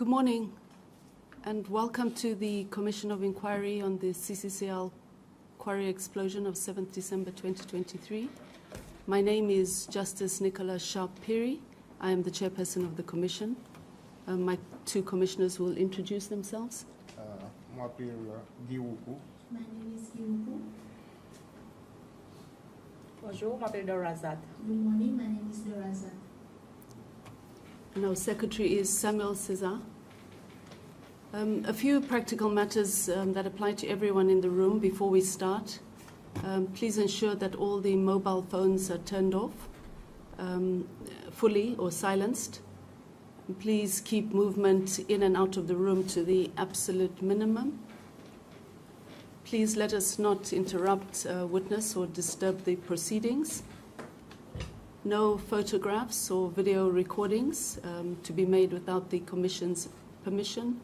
Good morning, and welcome to the Commission of Inquiry on the Cccl quarry explosion of 7th December 2023. My name is Justice Nicola Sharp-Piri. I am the chairperson of the Commission. My two commissioners will introduce themselves. My name is Giuku. Bonjour, je m'appelle Dorazat. Good morning, my name is Dorazat. And our secretary is Samuel Cesar. A few practical matters that apply to everyone in the room before we start. Please ensure that all the mobile phones are turned off fully or silenced. Please keep movement in and out of the room to the absolute minimum. Please let us not interrupt witness or disturb the proceedings. No photographs or video recordings to be made without the Commission's permission.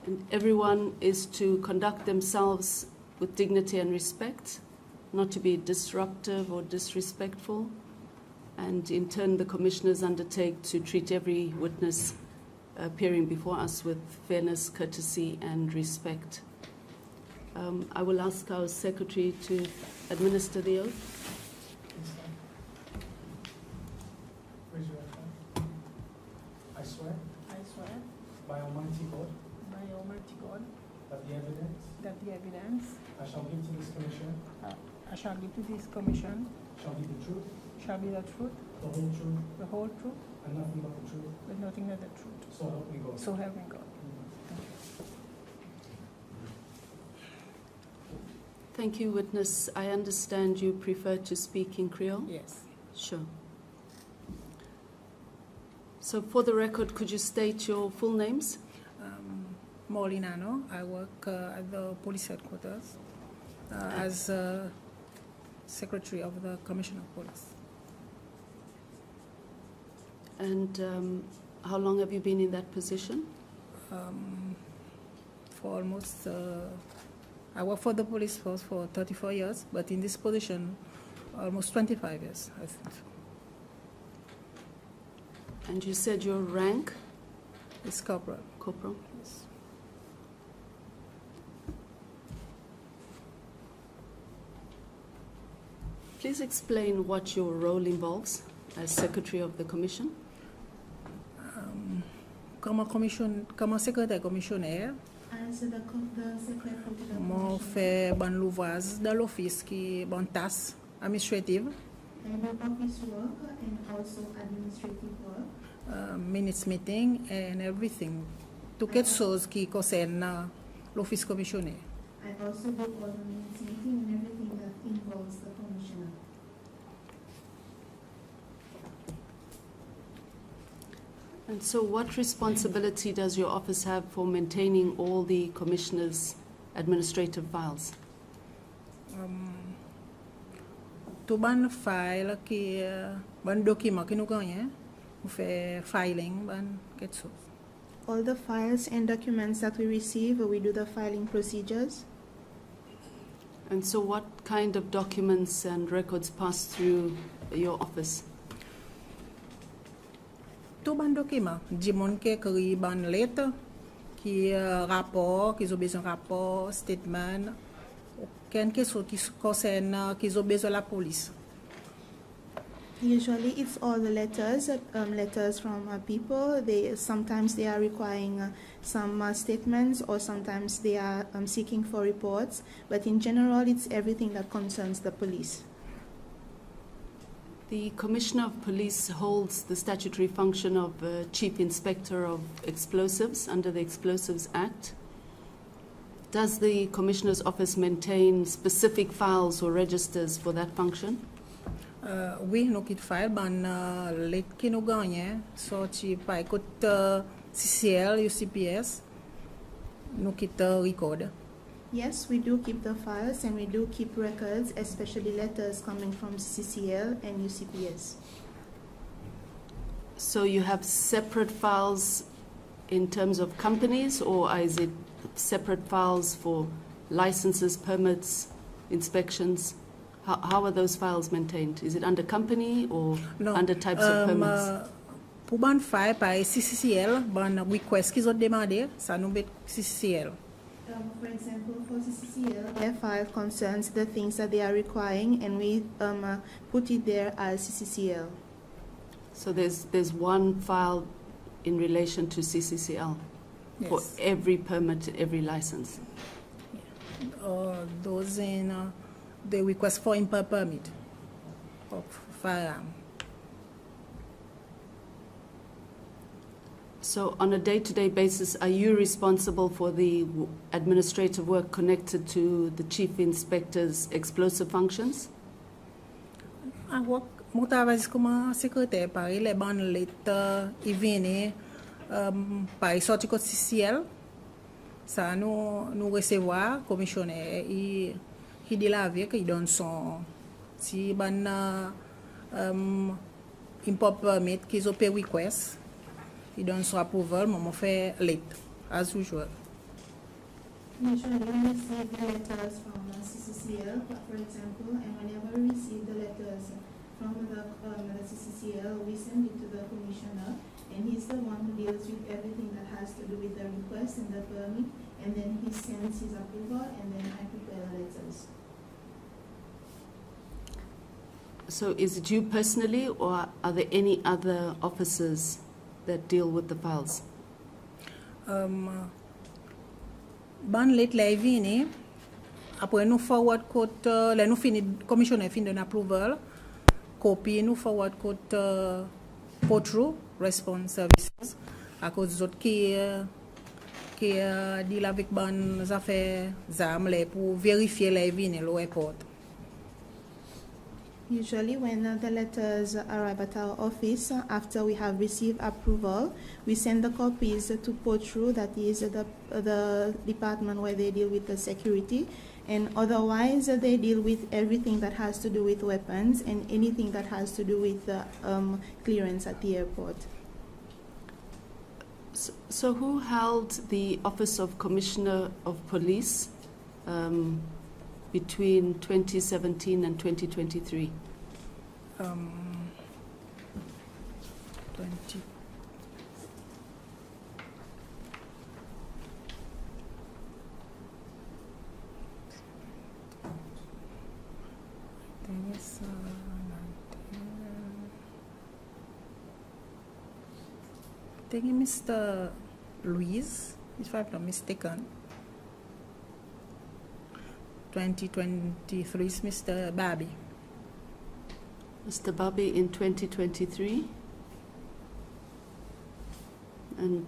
And everyone is to conduct themselves with dignity and respect, not to be disruptive or disrespectful. And in turn, the commissioners undertake to treat every witness appearing before us with fairness, courtesy, and respect. I will ask our secretary to administer the oath. Raise your right hand. I swear by Almighty God that the evidence I shall give to this commission shall be the truth, the whole truth, and nothing but the truth. So help me God. Thank you. Thank you, witness. I understand you prefer to speak in Creole? Yes. Sure. So for the record, could you state your full names? Molinano. I work at the police headquarters as secretary of the Commission of Police. And how long have you been in that position? For almost, I work for the police force for 34 years, but in this position, almost 25 years, I think. And you said your rank? It's corporal. Corporal. Yes. Please explain what your role involves as Secretary of the Commission. Comme secrétaire commissionnaire, As the secretary of the je commission, fais bon l'ouvrage dans l'office qui est bon tâche administrative, I do office work and also administrative work. minutes meeting and everything. Toutes les choses qui concernent l'office commissionnaire. I also do all the minutes meeting and everything that involves the commissioner. And so what responsibility does your office have for maintaining all the Commissioner's administrative files? Tout ban file qui ban document qui nous gagne, on fait filing ban quelque chose. All the files and documents that we receive, we do the filing procedures. And so what kind of documents and records pass through your office? Tout ban document, du monde qui écrit ban lettre, qui rapport, qui ont besoin rapport, statement, quelque chose qui concerne, qui ont besoin la police. Usually, it's all the letters, letters from people. Sometimes they are requiring some statements, or sometimes they are seeking for reports. But in general, it's everything that concerns the police. The Commissioner of Police holds the statutory function of Chief Inspector of Explosives under the Explosives Act. Does the Commissioner's office maintain specific files or registers for that function? Oui, nous quitte file ban lettre qui nous gagne, sorti par écoute Cccl, UCPS, nous quitte record. Yes, we do keep the files and we do keep records, especially letters coming from Cccl and UCPS. So you have separate files in terms of companies, or is it separate files for licenses, permits, inspections? How are those files maintained? Is it under company or under types of permits? pour ban file par CCL, ban request qu'ils ont demandé, ça nous met CCL. For example, for CCL, their file concerns the things that they are requiring, and we put it there as CCL. So there's one file in relation to CCCL for Yes. every permit, every license. Those in the request for import permit of firearm. So on a day-to-day basis, are you responsible for the administrative work connected to the chief inspector's explosive functions? I work mon travail comme secrétaire par les bonnes lettres ils viennent par sorti code CCL ça nous recevoir commissionnaire il dit la vie qu'il donne son si ban import permit qu'ils ont pay request il donne son approval moi fait lettre as usual. Usually we receive the letters from CCCL, for example, and whenever we receive the letters from the CCCL, we send it to the commissioner, and he's the one who deals with everything that has to do with the request and the permit, and then he sends his approval, and then I prepare the letters. So is it you personally, or are there any other officers that deal with the files? Ban let la vini après nous forward code là nous fini commissioner fin d'un approval copy nous forward code potro response services à cause d'autres qui deal avec ban affaires zam là pour vérifier la vini le report. Usually when the letters arrive at our office, after we have received approval, we send the copies to POTRU, that is the department where they deal with the security, and otherwise they deal with everything that has to do with weapons and anything that has to do with clearance at the airport. So who held the office of Commissioner of Police between 2017 and 2023? 20. I think it's I think Mr. Luis, if I'm not mistaken. 2023 is Mr. Bobby. Mr. Bobby in 2023? And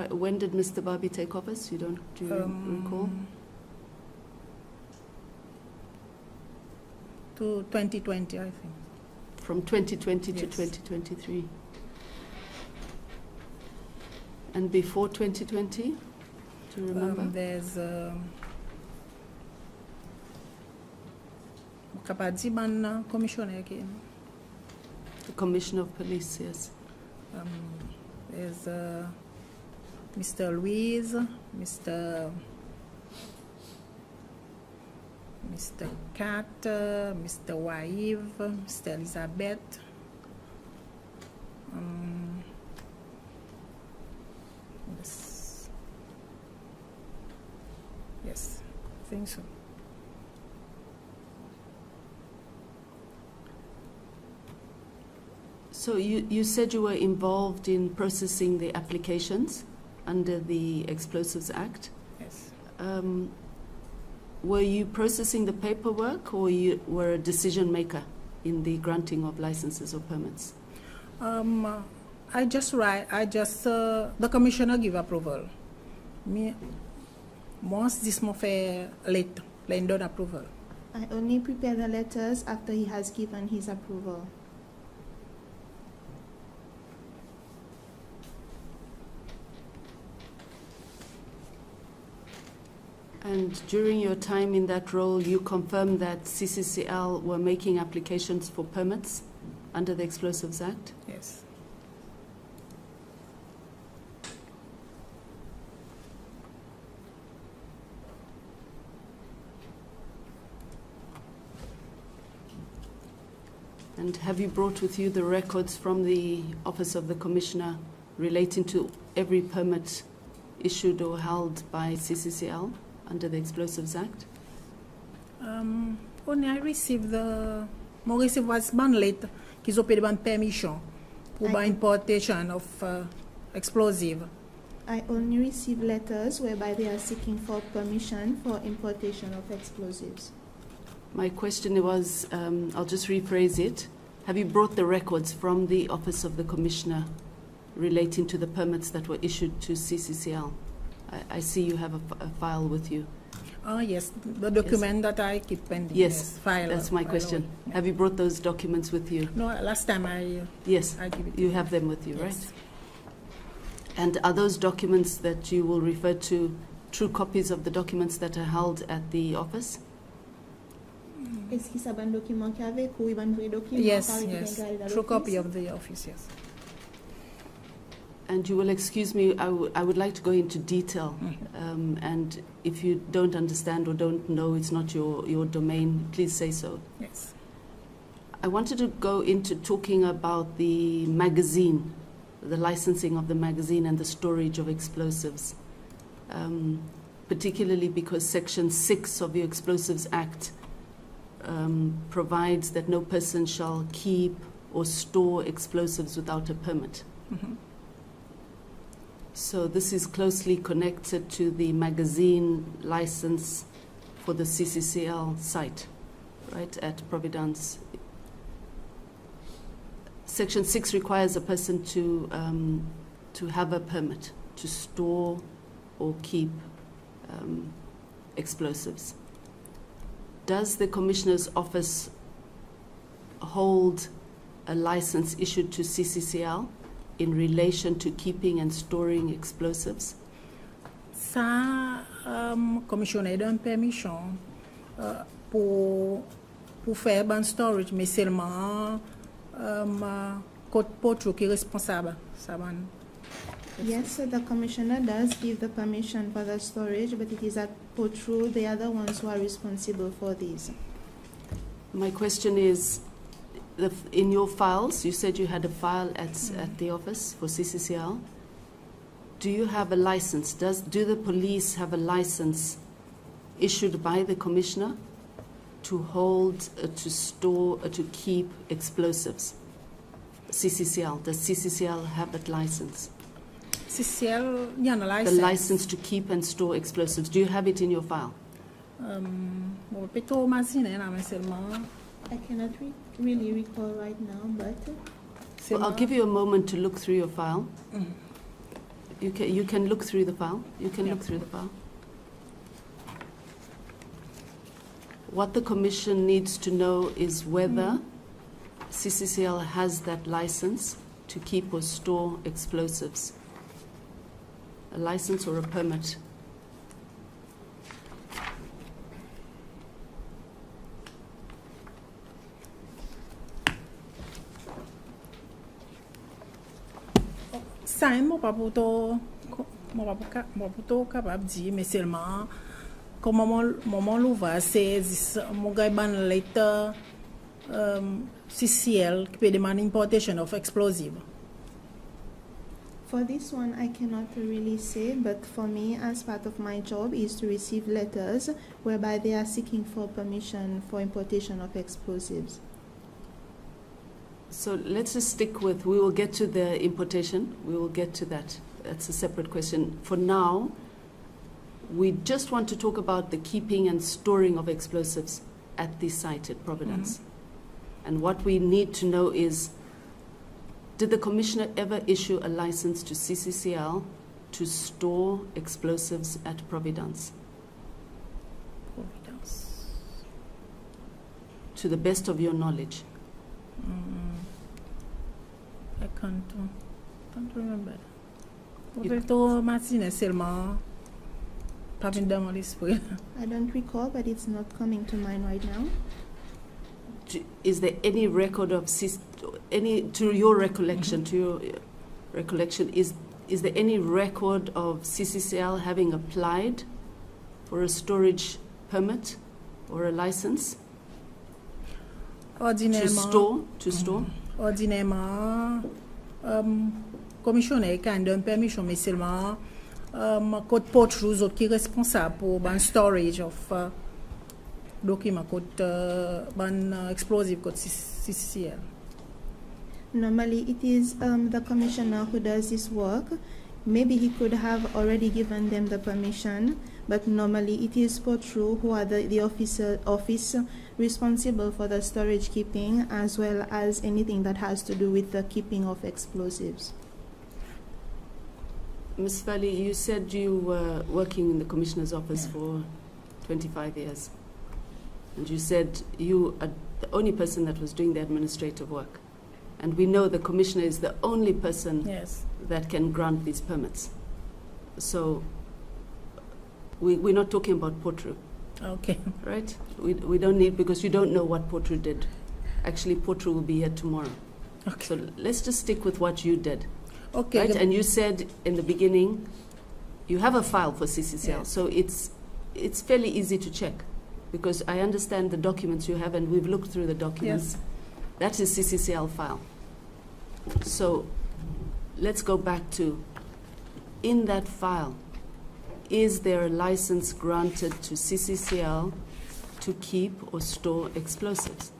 when did Mr. Bobby take office? Do you recall? To 2020, I think. From 2020 to Yes. 2023. And before 2020? Do you remember? There's Kapadiman Commissioner again. The Commissioner of Police, yes. There's Mr. Luis, Mr. Kat, Mr. Waiv, Mr. Elizabeth. Yes, I think so. So you said you were involved in processing the applications under the Explosives Act. Yes. Were you processing the paperwork, or you were a decision maker in the granting of licenses or permits? I just the commissioner give approval. Me, once this mo fait late, done approval. I only prepare the letters after he has given his approval. And during your time in that role, you confirmed that CCCL were making applications for permits under the Explosives Act? Yes. And have you brought with you the records from the Office of the Commissioner relating to every permit issued or held by CCCL under the Explosives Act? Only I received more receive was ban late qu'ils ont payé ban permission pour ban importation of explosive. I only receive letters whereby they are seeking for permission for importation of explosives. My question was, I'll just rephrase it. Have you brought the records from the Office of the Commissioner relating to the permits that were issued to CCCL? I see you have a file with you. Yes, the document that I keep pending. Yes, file. that's my question. Yeah. Have you brought those documents with you? No, last time I Yes, I give it. you have them with you, Yes. right? And are those documents that you will refer to true copies of the documents that are held at the office? Est-ce qu'il s'abonne document qu'avec ou il va vrai document? Yes, yes. True copy of the office, yes. And you will excuse me, I would like to go into detail. And if you don't understand or don't know, it's not your domain, please say so. Yes. I wanted to go into talking about the magazine, the licensing of the magazine and the storage of explosives, particularly because Section 6 of the Explosives Act provides that no person shall keep or store explosives without a permit. So this is closely connected to the magazine license for the CCCL site, right, at Providence. Section 6 requires a person to have a permit to store or keep explosives. Does the Commissioner's Office hold a license issued to CCCL in relation to keeping and storing explosives? Ça, commissionnaire donne permission pour faire ban storage, mais seulement code potro qui est responsable. Ça ban. Yes, so the commissioner does give the permission for the storage, but it is at Potru, they are the ones who are responsible for these. My question is, in your files, you said you had a file at the office for CCCL. Do you have a license? Do the police have a license issued by the commissioner to hold, to store, to keep explosives? CCCL. Does CCCL have that license? CCL, il y a un license. The license to keep and store explosives. Do you have it in your file? Plutôt machine, mais seulement. I cannot really recall right now, but Well, I'll give you a moment to look through your file. You can look through the file. You can look through the file. What the Commission needs to know is whether CCCL has that license to keep or store explosives. A license or a permit. Ça, moi pas plutôt capable de dire, mais seulement comme moment l'ouvre, c'est mon gars ban letter CCL qui peut demander importation of explosive. for this one I cannot really say, but for me, as part of my job, is to receive letters whereby they are seeking for permission for importation of explosives. So let's just stick with, we will get to the importation, we will get to that. That's a separate question. For now, we just want to talk about the keeping and storing of explosives at the site at Providence. And what we need to know is, did the Commissioner ever issue a license to CCCL to store explosives at Providence? Providence. To the best of your knowledge. I can't remember. Plutôt Martinez seulement. Pas venu dans mon esprit. I don't recall, but it's not coming to mind right now. Is there any record of to your recollection, is there any record of CCCL having applied for a storage permit or a license? Ordinairement, to store? Ordinairement, commissionnaire qui a une permission, mais seulement code porte aux autres qui est responsable pour ban storage of documents code ban explosive code CCL. Normally, it is the commissioner who does this work. Maybe he could have already given them the permission, but normally it is Potru who are the office responsible for the storage keeping as well as anything that has to do with the keeping of explosives. Ms. Fali, you said you were working in the Commissioner's office for 25 years. And you said you are the only person that was doing the administrative work. And we know the Commissioner is the only person that can grant these permits. So we're not talking about Potru. Okay. Right? We don't need, because you don't know what Potru did. Actually, Potru will be here tomorrow. Okay. So let's just stick with what you did. Okay. Right? And you said in the beginning, you have a file for CCCL. So it's fairly easy to check, because I understand the documents you have, and we've looked through the documents. Yes. That is CCCL file. So let's go back to, in that file, is there a license granted to CCCL to keep or store explosives?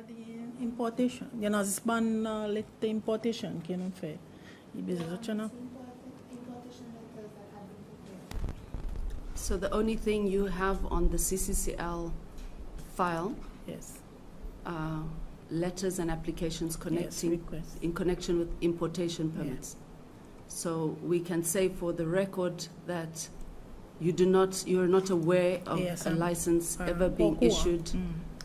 The importation, you know, this ban let the importation can fair. So the only thing you have on the CCCL file, letters and applications connecting in connection with importation permits. So we can say for the record that you're not aware of a license ever being issued.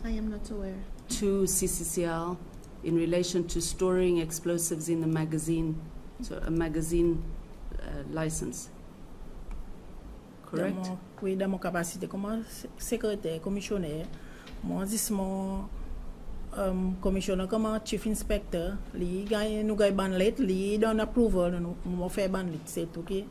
I am not aware. To CCCL in relation to storing explosives in the magazine, so a magazine license. Correct? Oui, dans mon capacité comme secrétaire, commissionnaire, moi dis mon commissionnaire comme chief inspector, li gagne nous gagne ban let, li donne approval, nous fait ban let, c'est OK.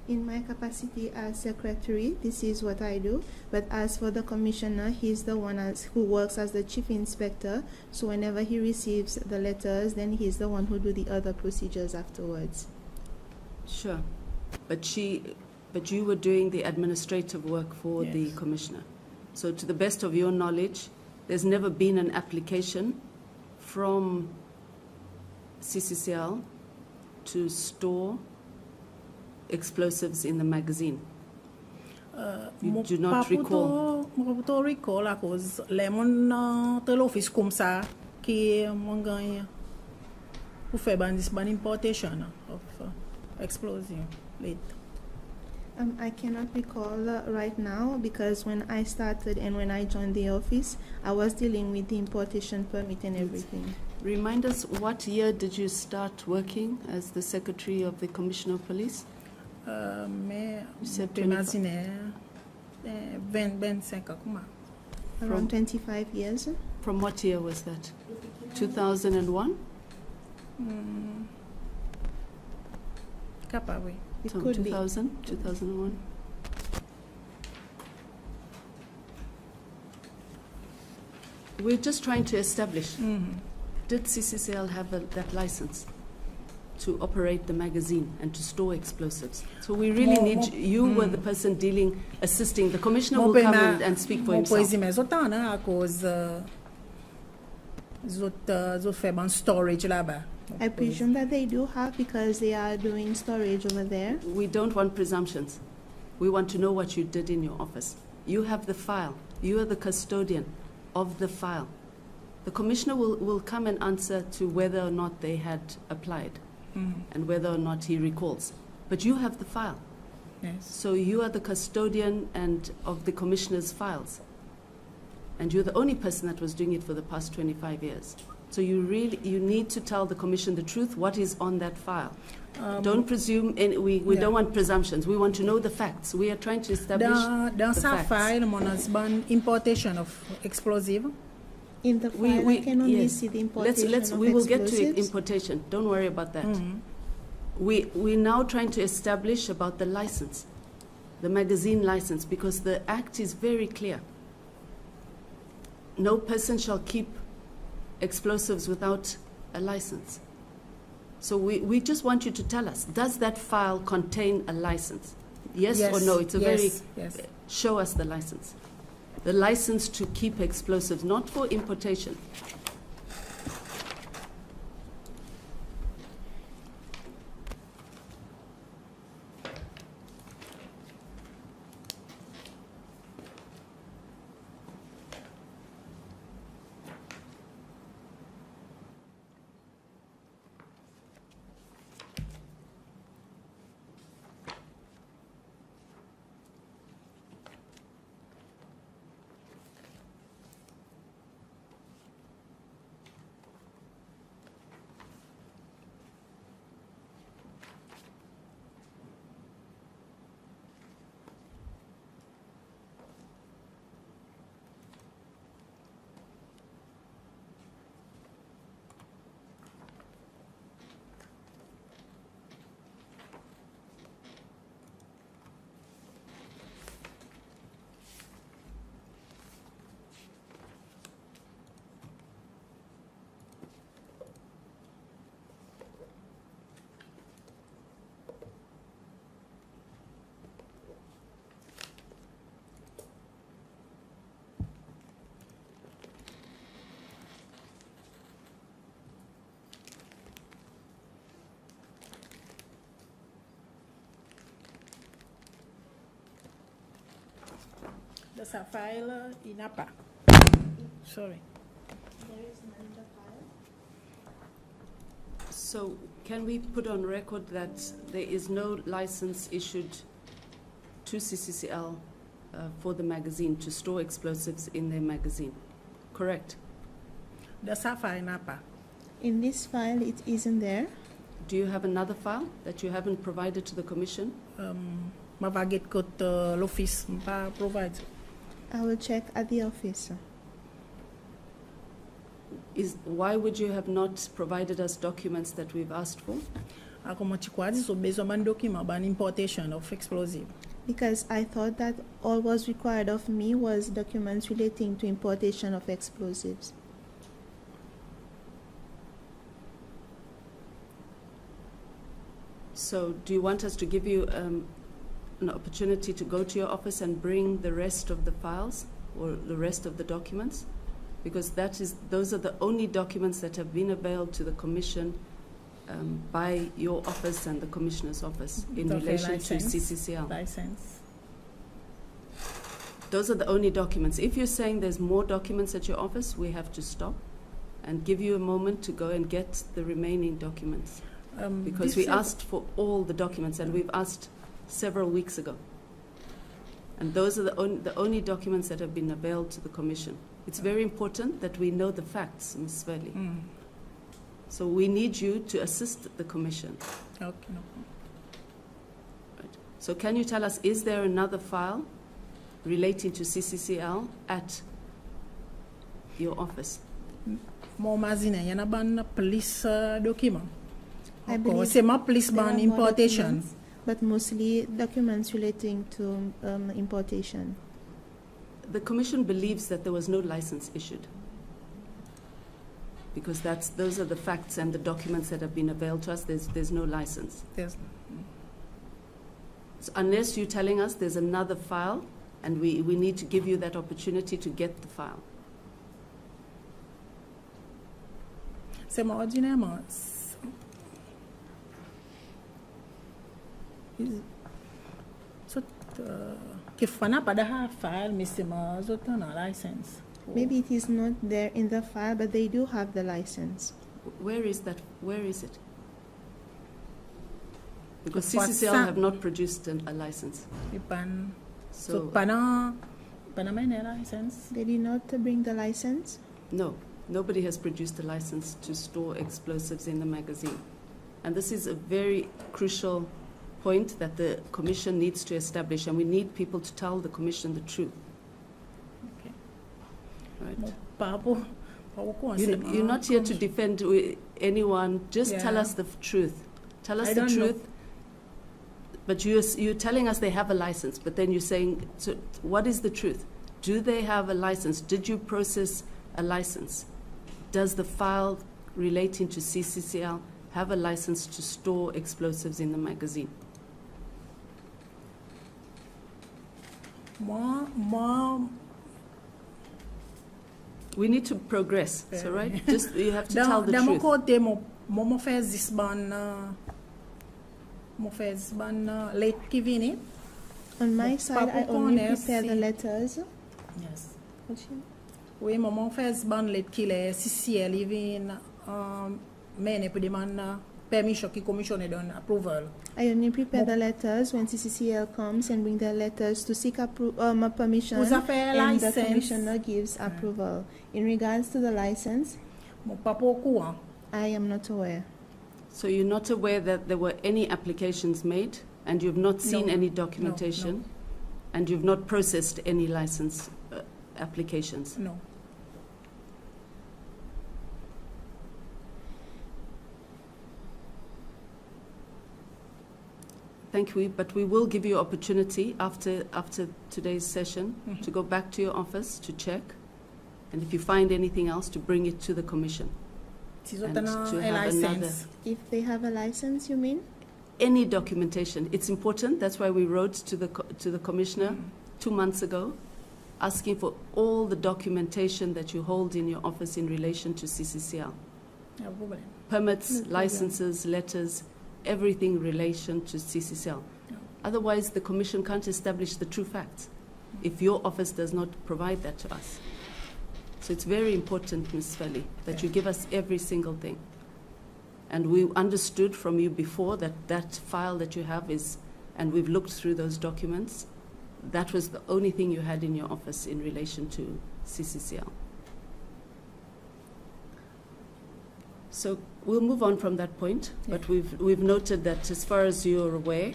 In my capacity as secretary, this is what I do. But as for the commissioner, he's the one who works as the chief inspector. So whenever he receives the letters, then he's the one who do the other procedures afterwards. Sure, but you were doing the administrative work for the commissioner. So to the best of your knowledge, there's never been an application from CCCL to store explosives in the magazine. You do not recall? Je ne recall à cause les mon de l'office comme ça qui mon gagne pour faire ban importation of explosive late. I cannot recall right now, because when I started and when I joined the office, I was dealing with the importation permit and everything. Remind us, what year did you start working as the Secretary of the Commissioner of Police? Mais tu imagines 25 ans. Around 25 years. From what year was that? 2001? Capable. It So could 2000, 2001? We're just trying to establish, did CCCL have that license to operate the magazine and to store explosives? So we really need, you were the person dealing, assisting. The commissioner will come and speak for himself. À cause zot fait ban storage là-bas. I presume that they do have, because they are doing storage over there. We don't want presumptions. We want to know what you did in your office. You have the file. You are the custodian of the file. The commissioner will come and answer to whether or not they had applied and whether or not he recalls. But you have the file. Yes. So you are the custodian and of the commissioner's files. And you're the only person that was doing it for the past 25 years. So you need to tell the commission the truth, what is on that file. Don't presume, we don't want presumptions. We want to know the facts. We are trying to establish Dans the sa facts. file, mon husband importation of explosive. In the file, I can only see the importation of we will get to explosives. importation. Don't worry about that. We're now trying to establish about the license, the magazine license, because the Act is very clear. No person shall keep explosives without a license. So we just want you to tell us, does that file contain a license? Yes or no? It's a yes. Show us the license. The license to keep explosives, not for importation. Dans sa file, il n'a pas. Sorry. So can we put on record that there is no license issued to CCCL for the magazine to store explosives in their magazine? Correct? Dans sa file, il n'a pas. In this file, it isn't there. Do you have another file that you haven't provided to the commission? Ma va get cut l'office, pas provide. I will check at the office. Why would you have not provided us documents that we've asked for? A como ti quase so besoin ban document ban importation of explosive. Because I thought that all was required of me was documents relating to importation of explosives. So do you want us to give you an opportunity to go to your office and bring the rest of the files or the rest of the documents? Because those are the only documents that have been availed to the Commission by your office and the Commissioner's office in relation to CCCL. License. Those are the only documents. If you're saying there's more documents at your office, we have to stop and give you a moment to go and get the remaining documents. Because we asked for all the documents, and we've asked several weeks ago. And those are the only documents that have been availed to the Commission. It's very important that we know the facts, Ms. Sveli. So we need you to assist the Commission. Okay, no. Right. So can you tell us, is there another file relating to CCCL at your office? Mo mazine yana ban police document. I Of believe course, c'est ma police there ban are more importation. documents, but mostly documents relating to importation. The Commission believes that there was no license issued, because those are the facts and the documents that have been availed to us. There's no license. Yes. So unless you're telling us there's another file, and we need to give you that opportunity to get the file. C'est ma ordinairement. So, Kifana pada ha file, Mr. Mazoto na license. Maybe it is not there in the file, but they do have the license. Where is that? Where is it? Because What's CCCL that? have not produced a license. Ipan. So, So pana may license. They did not bring the license. no, nobody has produced a license to store explosives in the magazine. And this is a very crucial point that the Commission needs to establish, and we need people to tell the Commission the truth. Okay. Right? Papo. You're not here to defend anyone. Just tell Yeah. us the truth. Tell us I the don't know. truth. But you're telling us they have a license, but then you're saying, so what is the truth? Do they have a license? Did you process a license? Does the file relating to CCCL have a license to store explosives in the magazine? We need to progress, so right? Just you have to tell the truth. Mo fez this ban late kivini. On my side, I only Papo prepare the Corner, letters. Yes. Oui, mo fez ban late kile CCL even mene pour demander permission qui commissionne donne approval. I only prepare the letters when CCCL comes and bring the letters to seek permission, Vous avez and the license? commissioner gives approval. In regards to the license, Mo pas au courant. I am not aware. So you're not aware that there were any applications made, and you've not seen No, any documentation, no. and you've not processed any license applications. No. Thank you, but we will give you opportunity after today's session to go back to your office to check, and if you find anything else, to bring it to the Commission. Si And zotana to a have license. If they have a license, you mean? Any documentation, it's important. That's why we wrote to the Commissioner 2 months ago, asking for all the documentation that you hold in your office in relation to CCCL. No problem. Permits, No problem. licenses, letters, everything in relation to CCCL. No. Otherwise, the Commission can't establish the true facts if your office does not provide that to us. So it's very important, Ms. Feli, that you give us every single thing. And we understood from you before that that file that you have is, and we've looked through those documents, that was the only thing you had in your office in relation to CCCL. So we'll move on from that point, but we've noted that as far as you're aware,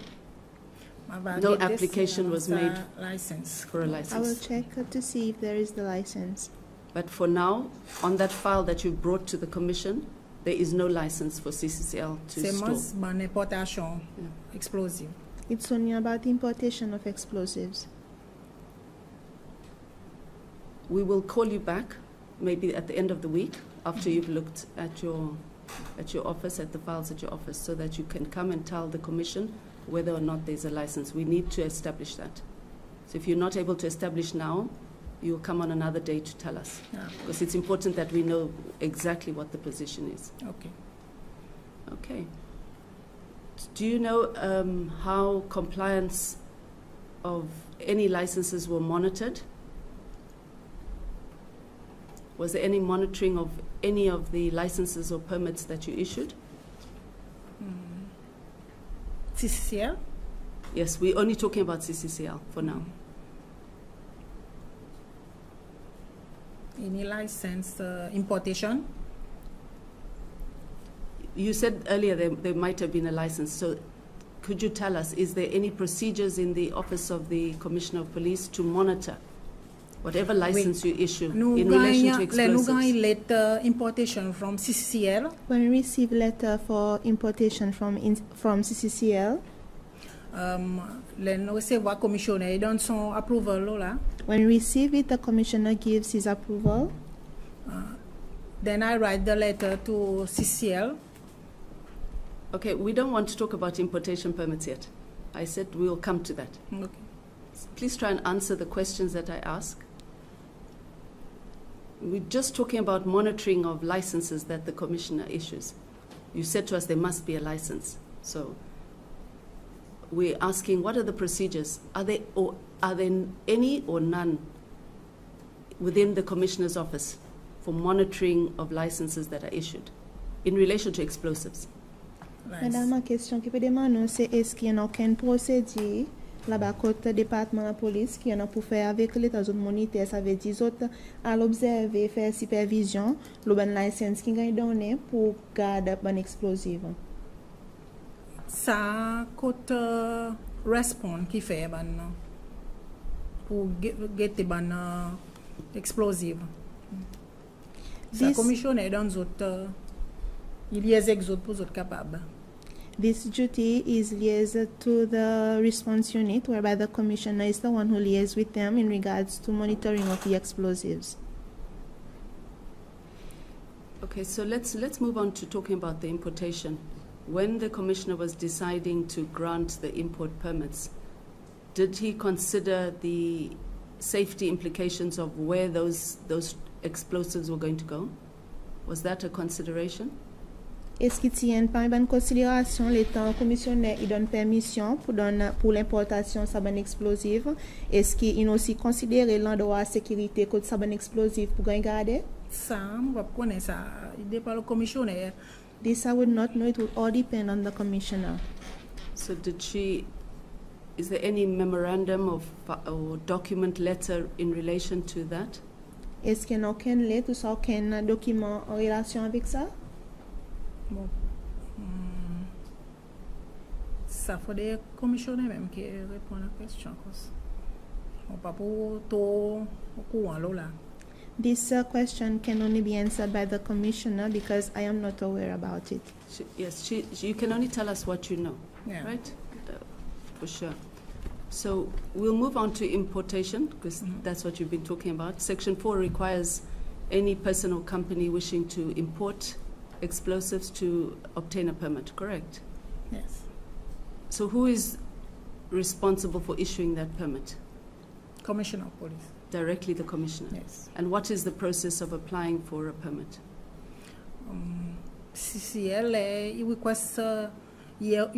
no application was made license. for a I will license. check to see if there is the license. But for now, on that file that you've brought to the Commission, there is no license for CCCL to C'est store. mas ban importation Yeah. explosive. It's only about importation of explosives. We will call you back, maybe at the end of the week, after you've looked at your office, at the files at your office, so that you can come and tell the Commission whether or not there's a license. We need to establish that. So if you're not able to establish now, you'll come on another day to tell us, Yeah. because it's important that we know exactly what the position is. Okay. Okay. Do you know how compliance of any licenses were monitored? Was there any monitoring of any of the licenses or permits that you issued? CCL? Yes, we're only talking about CCCL for now. Any license importation? You said earlier there might have been a license, so could you tell us, is there any procedures in the Office of the Commissioner of Police to monitor Whatever license you issue Nous in relation to gagnons explosives. letter importation from CCL. When we receive letter for importation from CCCL, Nous recevons commissionnaire, il donne son approval là. when we receive it, the commissioner gives his approval. Then I write the letter to CCL. Okay, we don't want to talk about importation permits yet. I said we will come to that. Okay. Please try and answer the questions that I ask. We're just talking about monitoring of licenses that the commissioner issues. You said to us there must be a license. So we're asking, what are the procedures? Are there any or none within the commissioner's office for monitoring of licenses that are issued in relation to explosives? Madame, ma question qui peut demander, c'est est-ce qu'il y a aucune procédure là-bas côté département de la police qui en a pour faire avec l'État autres moniteurs, ça veut dire autres à l'observer, faire supervision, l'open license qui gagne donné pour garder un explosif. Ça côté respond qui fait pour get ban explosive. Ça commissionnaire dans autres il y a des autres pour autres capables. This duty is liaised to the response unit, whereby the commissioner is the one who liaises with them in regards to monitoring of the explosives. Okay, so let's move on to talking about the importation. When the commissioner was deciding to grant the import permits, did he consider the safety implications of where those explosives were going to go? Was that a consideration? Est-ce qu'il tient pas une considération l'état commissionnaire il donne permission pour l'importation de sabane explosive? Est-ce qu'il aussi considéré l'endroit sécurité que sabane explosive pour garder? Ça, on va connaître ça. Il dépend le commissionnaire. This I would not know. It would all depend on the commissioner. So is there any memorandum or document letter in relation to that? Est-ce qu'il y a aucun lettre ou aucun document en relation avec ça? Bon. Ça faut des commissionnaires même qui répondent à la question. On pas pour tout au courant là. This question can only be answered by the commissioner because I am not aware about it. You can only tell us what you know, right? For sure. So we'll move on to importation because that's what you've been talking about. Section 4 requires any person or company wishing to import explosives to obtain a permit, correct? Yes. So who is responsible for issuing that permit? Commissioner of Police. Directly the commissioner? Yes. And what is the process of applying for a permit? CCL, il request, il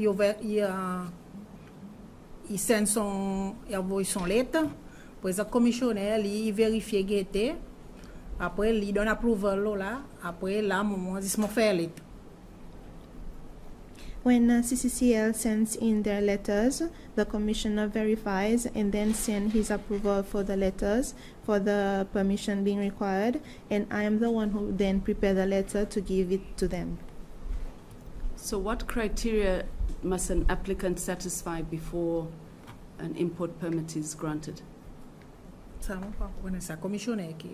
send son lettre, pour le commissionnaire, il vérifie qu'il après, il donne approval là, après, là, moment, il m'a fait lettre. When CCCL sends in their letters, the commissioner verifies and then sends his approval for the letters, for the permission being required, and I am the one who then prepare the letter to give it to them. So what criteria must an applicant satisfy before an import permit is granted? Ça, commissionnaire qui.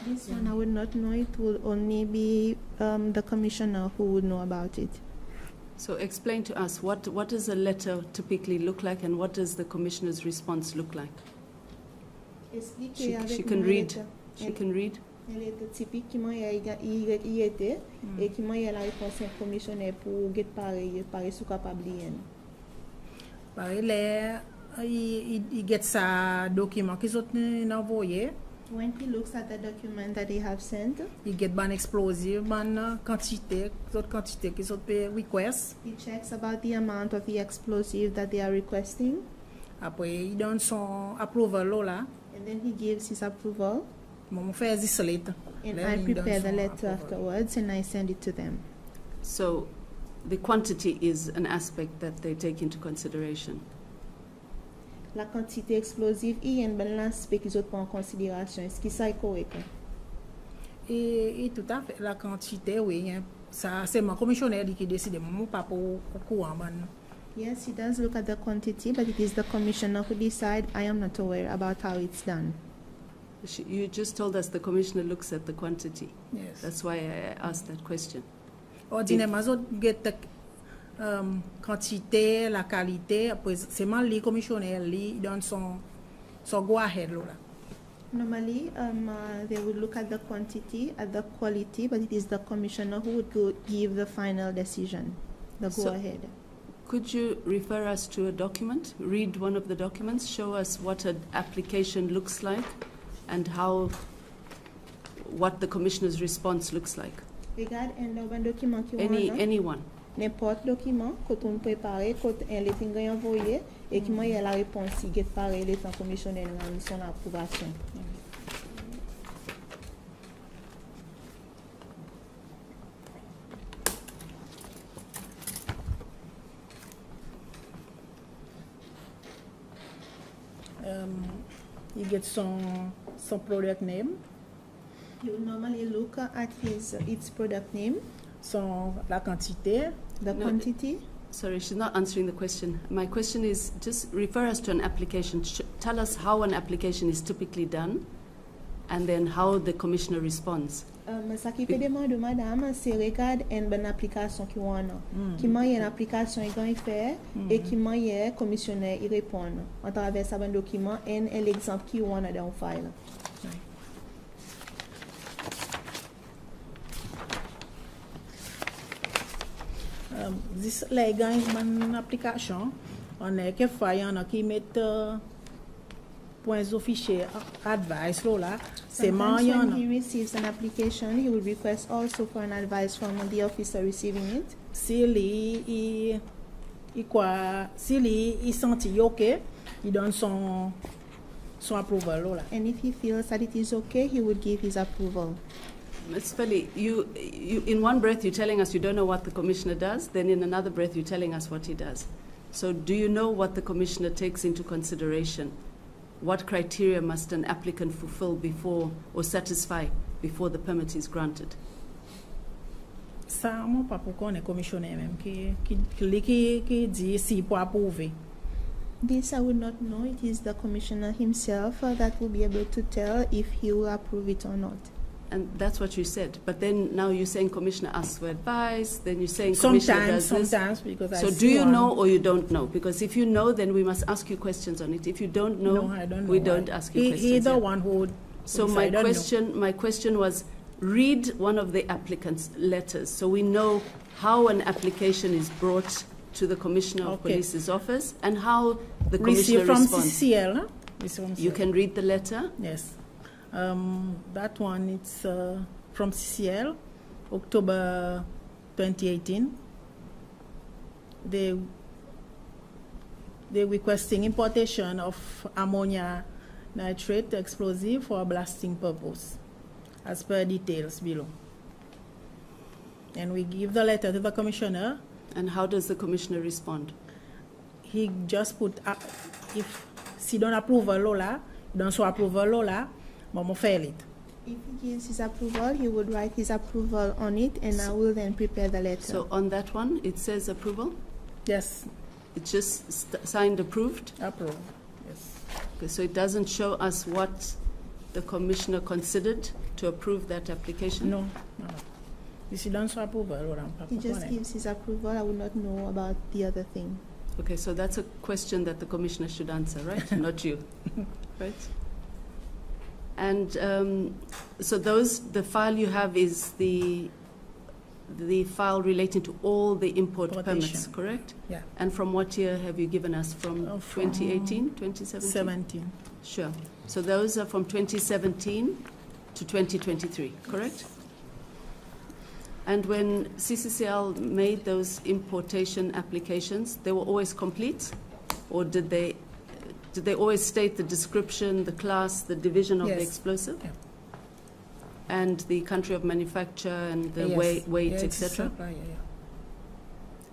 This one I would not know. It would only be the commissioner who would know about it. So explain to us, what does a letter typically look like and what does the commissioner's response look like? She can read. She can read. Typiquement, il était et qui m'a la réponse commissionnaire pour get pareil sous capable. Pareil, il get sa document qu'ils ont envoyé. When he looks at the document that they have sent, il get ban explosive, ban quantité qu'ils ont request. He checks about the amount of the explosive that they are requesting. Après, il donne son approval là. And then he gives his approval. Mon fait this letter. And I prepare the letter afterwards and I send it to them. So the quantity is an aspect that they take into consideration. La quantité explosive, il y a un aspect qu'ils ont en considération. Est-ce que ça est correct? Et tout à fait, la quantité, oui. Ça, c'est mon commissionnaire qui décide, mon pas pour courant. Yes, he does look at the quantity, but it is the commissioner who decides. I am not aware about how it's done. You just told us the commissioner looks at the quantity. Yes. That's why I asked that question. Ordinairement, so get the quantité, la qualité, après seulement les commissionnaires li donne son go ahead là. Normally, they would look at the quantity, at the quality, but it is the commissioner who would give the final decision, the go-ahead. Could you refer us to a document? Read one of the documents, show us what an application looks like and what the commissioner's response looks like. Regarde un document qui Anyone. N'importe document que on préparé, que les tingay envoyé et qui y a la réponse si get paré les temps commissionnaire dans son approbation. You get some product name. You normally look at its product name. La quantité. The quantity. Sorry, she's not answering the question. My question is just refer us to an application. Tell us how an application is typically done and then how the commissioner responds. Ça qui peut demander madame, c'est regarde une bonne application qui on a. Qui m'a une application il fait et qui m'a un commissionnaire il répond à travers ça un document et l'exemple qui on a dans le file. This like une application on est que faillant qui met points officiers advice là. Sometimes when he receives an application, he will request also for an advice from the officer receiving it. S'il senti okay, il donne son approval là. And if he feels that it is okay, he would give his approval. Ms. Feli, you in one breath you're telling us you don't know what the commissioner does, then in another breath you're telling us what he does. So do you know what the commissioner takes into consideration? What criteria must an applicant fulfill before or satisfy before the permit is granted? Ça, moi, pas pour qu'on est commissionnaire même qui dit si pour approuver. This I would not know. It is the commissioner himself that will be able to tell if he will approve it or not. And that's what you said. But then now you're saying commissioner asks for advice, then you're saying commissioner does this. Sometimes, because so do you know or you don't know? Because if you know, then we must ask you questions on it. If you don't know, no, I don't know. We don't ask you questions. He's the one who would. So my question was, read one of the applicant's letters so we know how an application is brought to the Commissioner of Police's office and how the Commissioner responds. Received from Cccl. You can read the letter? Yes. That one, it's from Cccl, October 2018. They're requesting importation of ammonia nitrate explosive for a blasting purpose, as per details below. And we give the letter to the commissioner. And how does the commissioner respond? He just put, if she don't approve a Lola, don't so approve a Lola, Momo fail it. If he gives his approval, he would write his approval on it, and I will then prepare the letter. So on that one, it says approval? Yes. It's just signed approved? Approved, yes. Okay, so it doesn't show us what the commissioner considered to approve that application? No. If he doesn't so approval, he just gives his approval. I would not know about the other thing. Okay, so that's a question that the commissioner should answer, right? Not you, right? And so the file you have is the file relating to all the import permits, correct? Yeah. And from what year have you given us? From 2018, 2017? 17. Sure. So those are from 2017 to 2023, correct? And when Cccl made those importation applications, they were always complete? Or did they always state the description, the class, the division of the explosive? Yeah. And the country of manufacture and the weight, etc.? Yeah.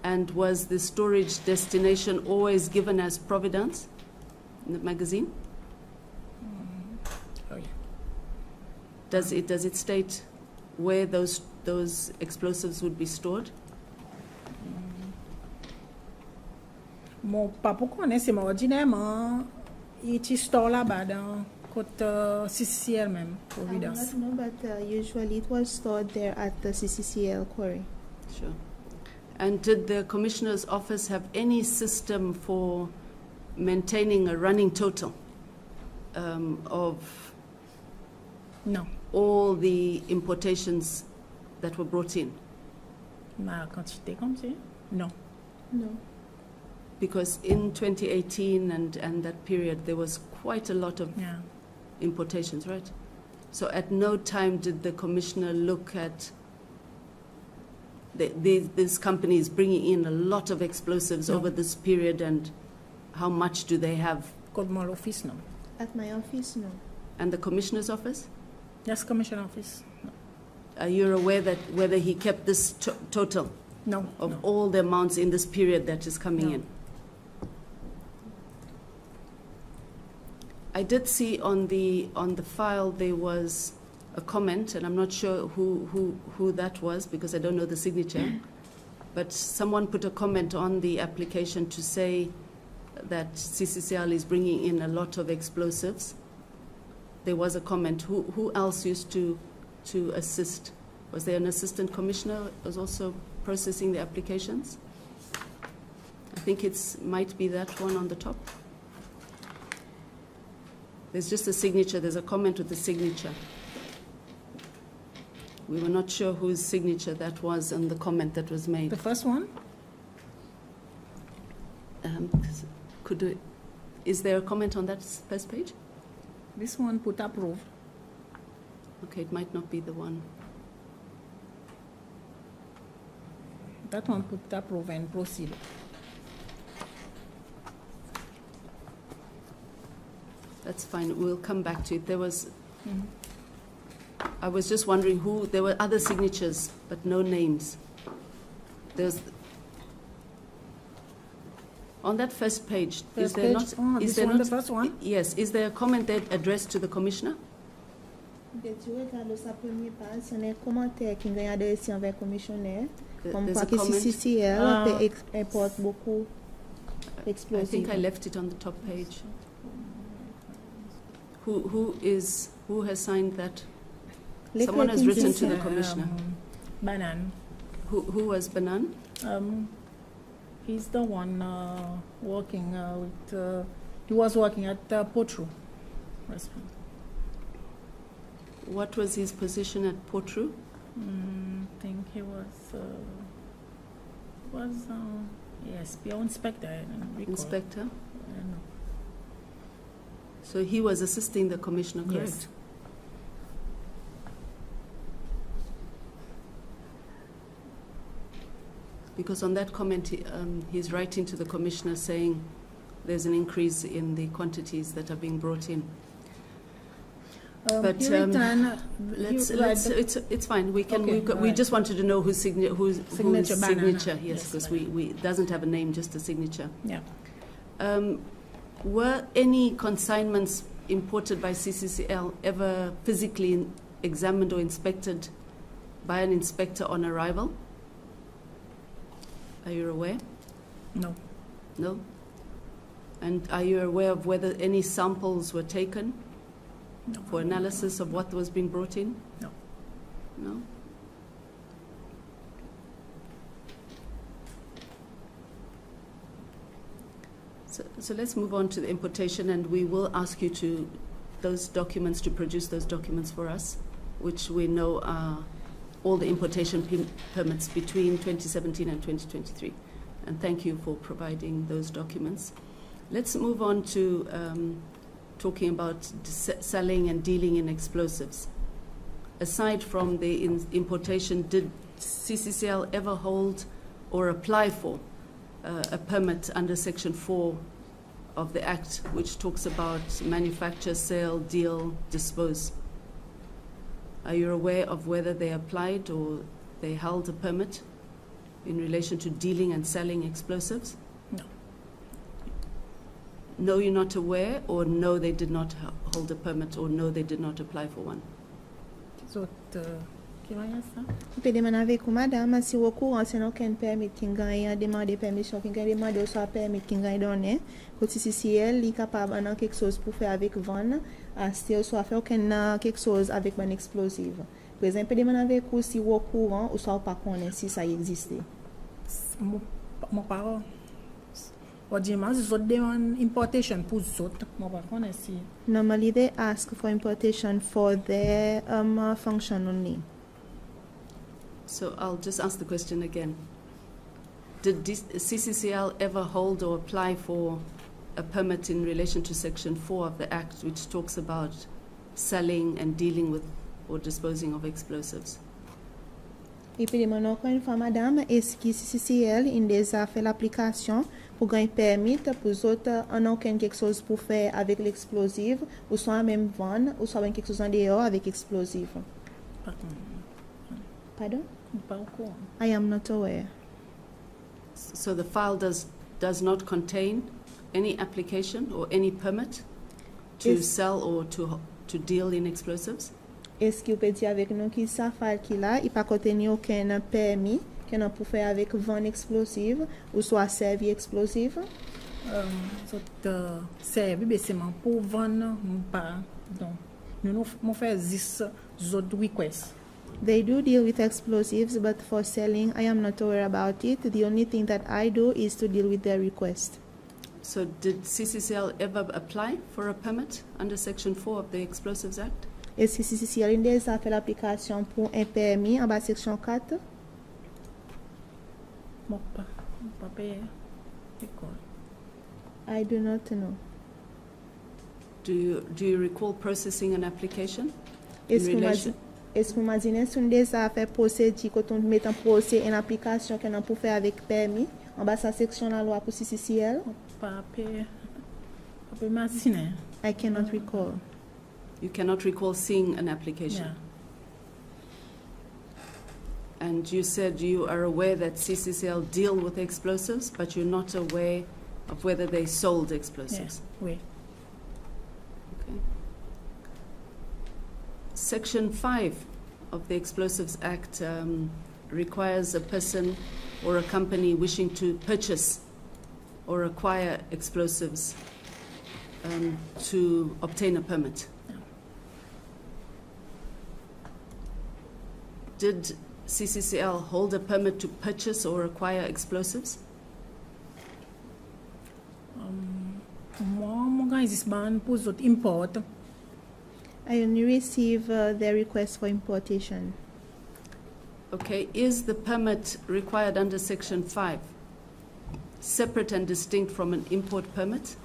And was the storage destination always given as Providence in the magazine? Oh, yeah. Does it state where those explosives would be stored? Mon pas pour connaître, c'est ordinairement il store là-bas dans côté CCL même, I Providence. don't know, but usually it was stored there at the CCCL quarry. Sure. And did the Commissioner's office have any system for maintaining a running total of Non. all the importations that were brought in? Ma quantité comme ça? Non. No. Because in 2018 and that period, there was quite a lot of Yeah. importations, right? So at no time did the Commissioner look at these companies bringing in a lot of explosives No. over this period, and how much do they have? Code mon office, non. At my office, no. And the Commissioner's office? Yes, Commission office. No. Are you aware that whether he kept this total No. of No. all the amounts in this period that is coming No. in? I did see on the file there was a comment, and I'm not sure who that was because I don't know the signature, but someone put a comment on the application to say that CCCL is bringing in a lot of explosives. There was a comment. Who else used to assist? Was there an assistant commissioner who was also processing the applications? I think might be that one on the top. There's just a signature. There's a comment with a signature. We were not sure whose signature that was on the comment that was made. The first one? Is there a comment on that first page? This one put approve. Okay, it might not be the one. That one put approve and proceed. That's fine. We'll come back to it. There was. I was just wondering who. There were other signatures, but no names. There's. On that first page, is First there page? not? Oh, Is this there one, not? the first one? Yes. Is there a comment there addressed to the Commissioner? Dès tu regardes sa première page, c'est un commentaire qui vient adresser envers le commissionnaire. Comme There's quoi a que comment. CCCL importe beaucoup I d'explosifs. think I left it on the top page. Who has signed that? Someone has written to the Commissioner. Banan. Who was Banan? He's the one working with. He was working at Potru. What was his position at Potru? I think he was ESP or inspector. I don't recall. Inspector. I don't know. So he was assisting the Commissioner, correct? Yes. Because on that comment, he's writing to the Commissioner saying there's an increase in the quantities that are being brought in. But he returned, it's fine. We can. Okay, We right. just wanted to know whose signature. Signature, Banana. Yes, because Yes, we it doesn't have a name, just a signature. yeah. Were any consignments imported by CCCL ever physically examined or inspected by an inspector on arrival? Are you aware? No. No? And are you aware of whether any samples were taken No. for analysis of what was being brought in? No. No? So let's move on to the importation, and we will ask you to produce those documents for us, which we know are all the importation permits between 2017 and 2023. And thank you for providing those documents. Let's move on to talking about selling and dealing in explosives. Aside from the importation, did CCCL ever hold or apply for a permit under Section 4 of the Act, which talks about manufacture, sale, deal, dispose? Are you aware of whether they applied or they held a permit in relation to dealing and selling explosives? No. No, you're not aware, or no, they did not hold a permit, or no, they did not apply for one? So, Qui va y avoir ça? Je peux demander avec vous, madame, si au courant, c'est non qu'un permis qui gagne, demander permission, qui gagne demander soit permis qui gagne donné, que Cccl est capable de quelque chose pour faire avec van, à soit faire quelque chose avec un explosif. Par exemple, demander avec vous si au courant ou soit pas connaître si ça existe. Mon parent. Ordinairement, ils ont demandé importation pour les autres. Mon parent est si. Normally, they ask for importation for their function only. So I'll just ask the question again. Did CCCL ever hold or apply for a permit in relation to Section 4 of the Act, which talks about selling and dealing with or disposing of explosives? Et puis, demander encore une fois, madame, est-ce que Cccl a déjà fait l'application pour gagner permis pour les autres en aucun quelque chose pour faire avec l'explosif, ou soit même vendre, ou soit quelque chose en dehors avec explosif? Pardon? Pas au courant. I am not aware. So the file does not contain any application or any permit to Yes. sell or to deal in explosives? Est-ce que vous pouvez dire avec nous qui ça fait qu'il a, il pas contenir aucun permis qu'on a pour faire avec vente explosive ou soit servir explosive? Servi, c'est pour vendre, pas. Donc, nous faisons 10 autres requests. They do deal with explosives, but for selling, I am not aware about it. The only thing that I do is to deal with their request. So did CCCL ever apply for a permit under Section 4 of the Explosives Act? Est-ce que Cccl a déjà fait l'application pour un permis en bas section 4? Bon, pas payer. I do not know. Do you recall processing an application? Est-ce In que relation- vous m'avez dit déjà fait procédure quand on met en procès une application qu'on a pour faire avec permis en bas sa section la loi pour Cccl? Pas payer. Pas payer machine. I cannot recall. You cannot recall seeing an application? Yeah. And you said you are aware that CCCL deal with explosives, but you're not aware of whether they sold explosives? Oui. Okay. Section 5 of the Explosives Act requires a person or a company wishing to purchase or acquire explosives to obtain a permit. Did CCCL hold a permit to purchase or acquire explosives? Moi, mon gars, il ban pour les autres import. I only receive their request for importation. Okay, is the permit required under Section 5 separate and distinct from an import permit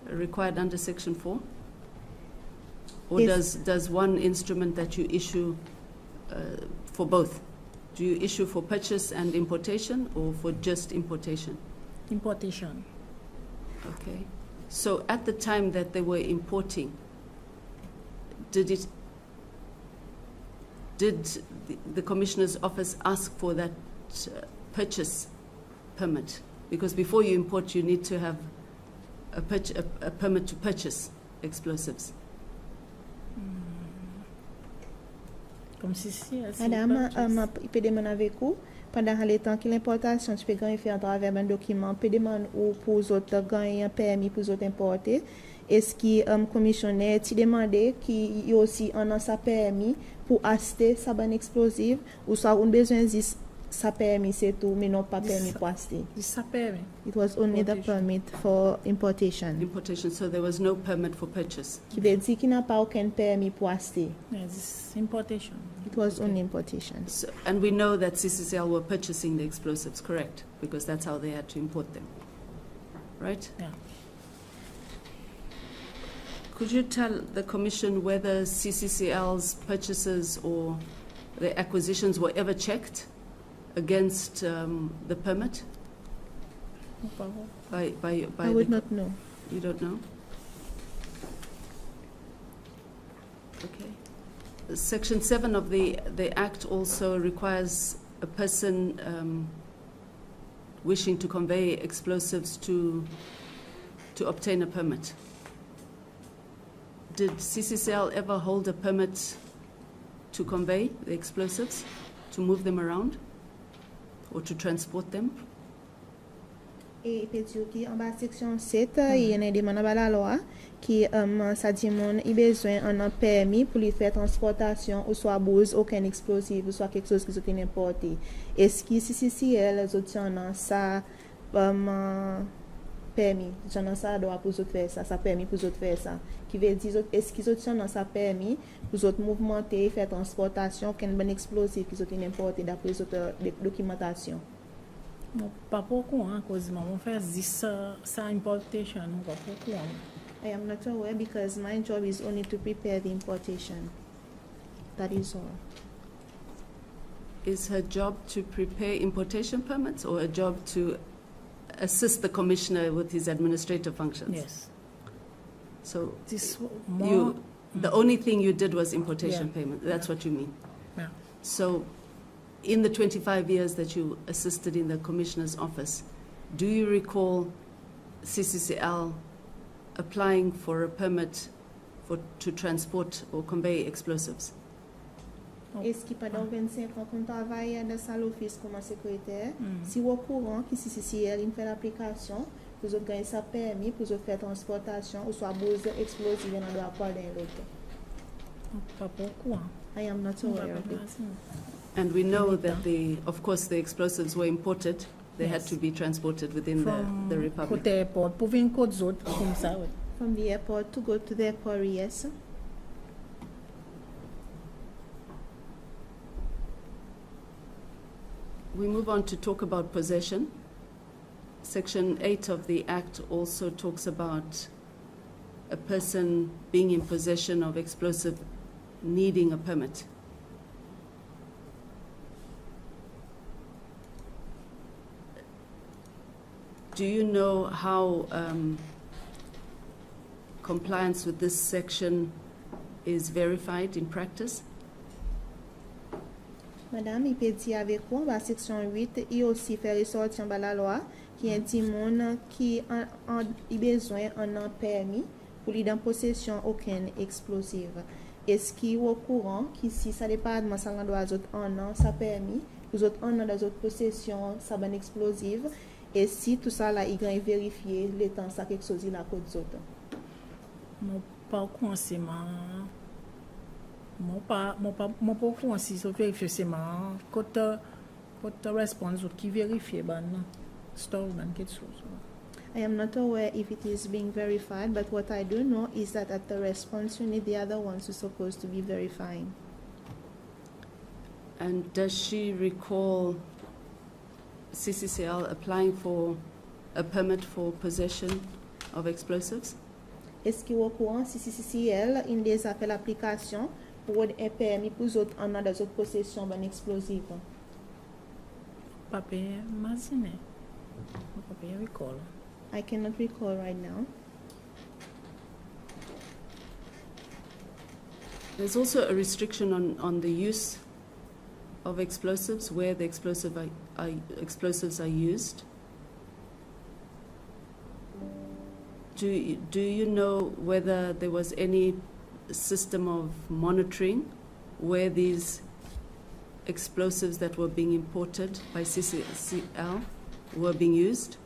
required under Section 4? Or Yes. does one instrument that you issue for both? Do you issue for purchase and importation or for just importation? Importation. Okay. So at the time that they were importing, did the Commissioner's Office ask for that purchase permit? Because before you import, you need to have a permit to purchase explosives. Comme si Madame, il peut demander avec vous, pendant le temps que l'importation, tu peux gagner fait à travers un document, peut demander ou pour les autres gagner un permis pour les autres importer. Est-ce que commissionnaire tu demandé qu'il y a aussi un sa permis pour acheter sa bonne explosive ou soit on besoin de sa permis c'est tout mais non pas permis pour acheter? ça permet. It was only the permit for importation. Importation, so there was no permit for purchase. Qui veut dire qu'il n'a pas aucun permis pour acheter. Yes, importation. It was only importation. So, and we know that CCCL were purchasing the explosives, correct? Because that's how they had to import them, right? Yeah. Could you tell the Commission whether CCCL's purchases or the acquisitions were ever checked against the permit? By I would not know. You don't know? Okay. Section 7 of the Act also requires a person wishing to convey explosives to obtain a permit. Did CCCL ever hold a permit to convey the explosives, to move them around, or to transport them? Et puis qui en bas section 7 il y a des demandes à la loi qui ça dit mon il besoin un permis pour lui faire transportation ou soit bouse aucun explosif ou soit quelque chose qui est importé. Est-ce que Cccl les autres ont ça permis j'en ça doit pour autres faire ça permis pour autres faire ça qui veut dire est-ce qu'ils ont ça permis pour autres mouvementer faire transportation qu'un bon explosif qui sont importé d'après les autres documentation. Pas beaucoup, hein, cause maman fait this importation, pas beaucoup. I am not aware because my job is only to prepare the importation. That is all. Is her job to prepare importation permits or a job to assist the commissioner with his administrative functions? Yes. So This the only thing you did was importation Yeah. payment. That's what you mean. Yeah. So in the 25 years that you assisted in the commissioner's office, do you recall Cccl applying for a permit to transport or convey explosives? Est-ce que pendant 25 ans qu'on travaille dans l'office comme secrétaire, si vous êtes au courant que Cccl fait l'application, vous avez gagné ça permis pour faire transportation ou soit bouse explosive dans le rapport d'un l'autre. Pas beaucoup, hein. I am not aware of it. And we know that of course the explosives were imported. They had Yes. to be transported within the Republic. Côté airport, pour venir côté autres comme ça, oui. From the airport to go to the airport, yes. We move on to talk about possession. Section 8 of the Act also talks about a person being in possession of explosive needing a permit. Do you know how compliance with this section is verified in practice? Madame, il peut dire avec vous, la section 8, il aussi fait ressortir dans la loi qui est dit monde qui a besoin d'un permis pour lui dans possession aucun explosif. Est-ce qu'il est au courant que si ça dépend de ça doit autres un an ça permis, vous autres un an dans autres possession ça ben explosif et si tout ça là il gagne vérifier le temps ça quelque chose là côté autres. Mon pas conseillement. Mon pas conseil sur vérifier c'est ma côté réponse qui vérifie ben store ben quelque chose. I am not aware if it is being verified, but what I do know is that at the response unit, they are the ones who are supposed to be verifying. And does she recall Cccl applying for a permit for possession of explosives? Est-ce qu'il est au courant si Cccl in des fait l'application pour un permis pour autres en a des autres possessions d'un explosif? Papa imagine. Papa recall. I cannot recall right now. There's also a restriction on the use of explosives, where the explosives are used. Do you know whether there was any system of monitoring where these explosives that were being imported by Cccl were being used?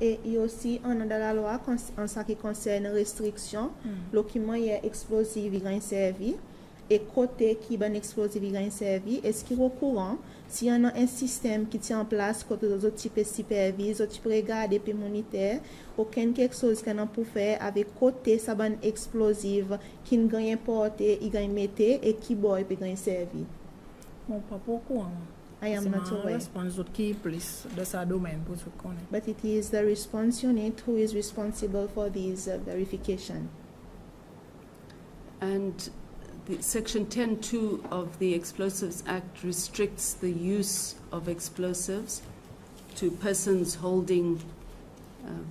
Et il y a aussi dans la loi en ce qui concerne restriction, document y est explosif il gagne servi et côté qui ben explosif il gagne servi. Est-ce qu'il est au courant s'il y a un système qui tient en place côté des autres types supervise, autres types regarder puis moniteur, aucun quelque chose qu'on a pour faire avec côté ça ben explosif qui gagne porter, il gagne mettre et qui boy puis gagne servi. Mon pas beaucoup. I am not aware. Response qui plus de sa domaine pour se connaître. But it is the response unit who is responsible for these verification. And the Section 10.2 of the Explosives Act restricts the use of explosives to persons holding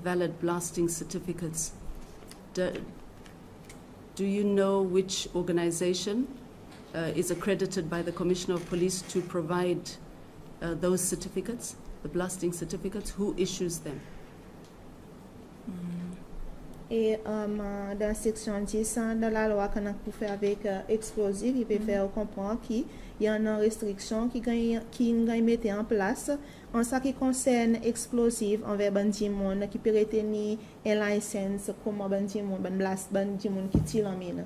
valid blasting certificates. Do you know which organization is accredited by the Commissioner of Police to provide those certificates, the blasting certificates? Who issues them? Et dans section 10 dans la loi qu'on a pour faire avec explosif, il peut faire comprendre qu'il y a une restriction qui mettre en place en ce qui concerne explosif envers bandi monde qui peut retenir un licence comme bandi monde qui tire en mine.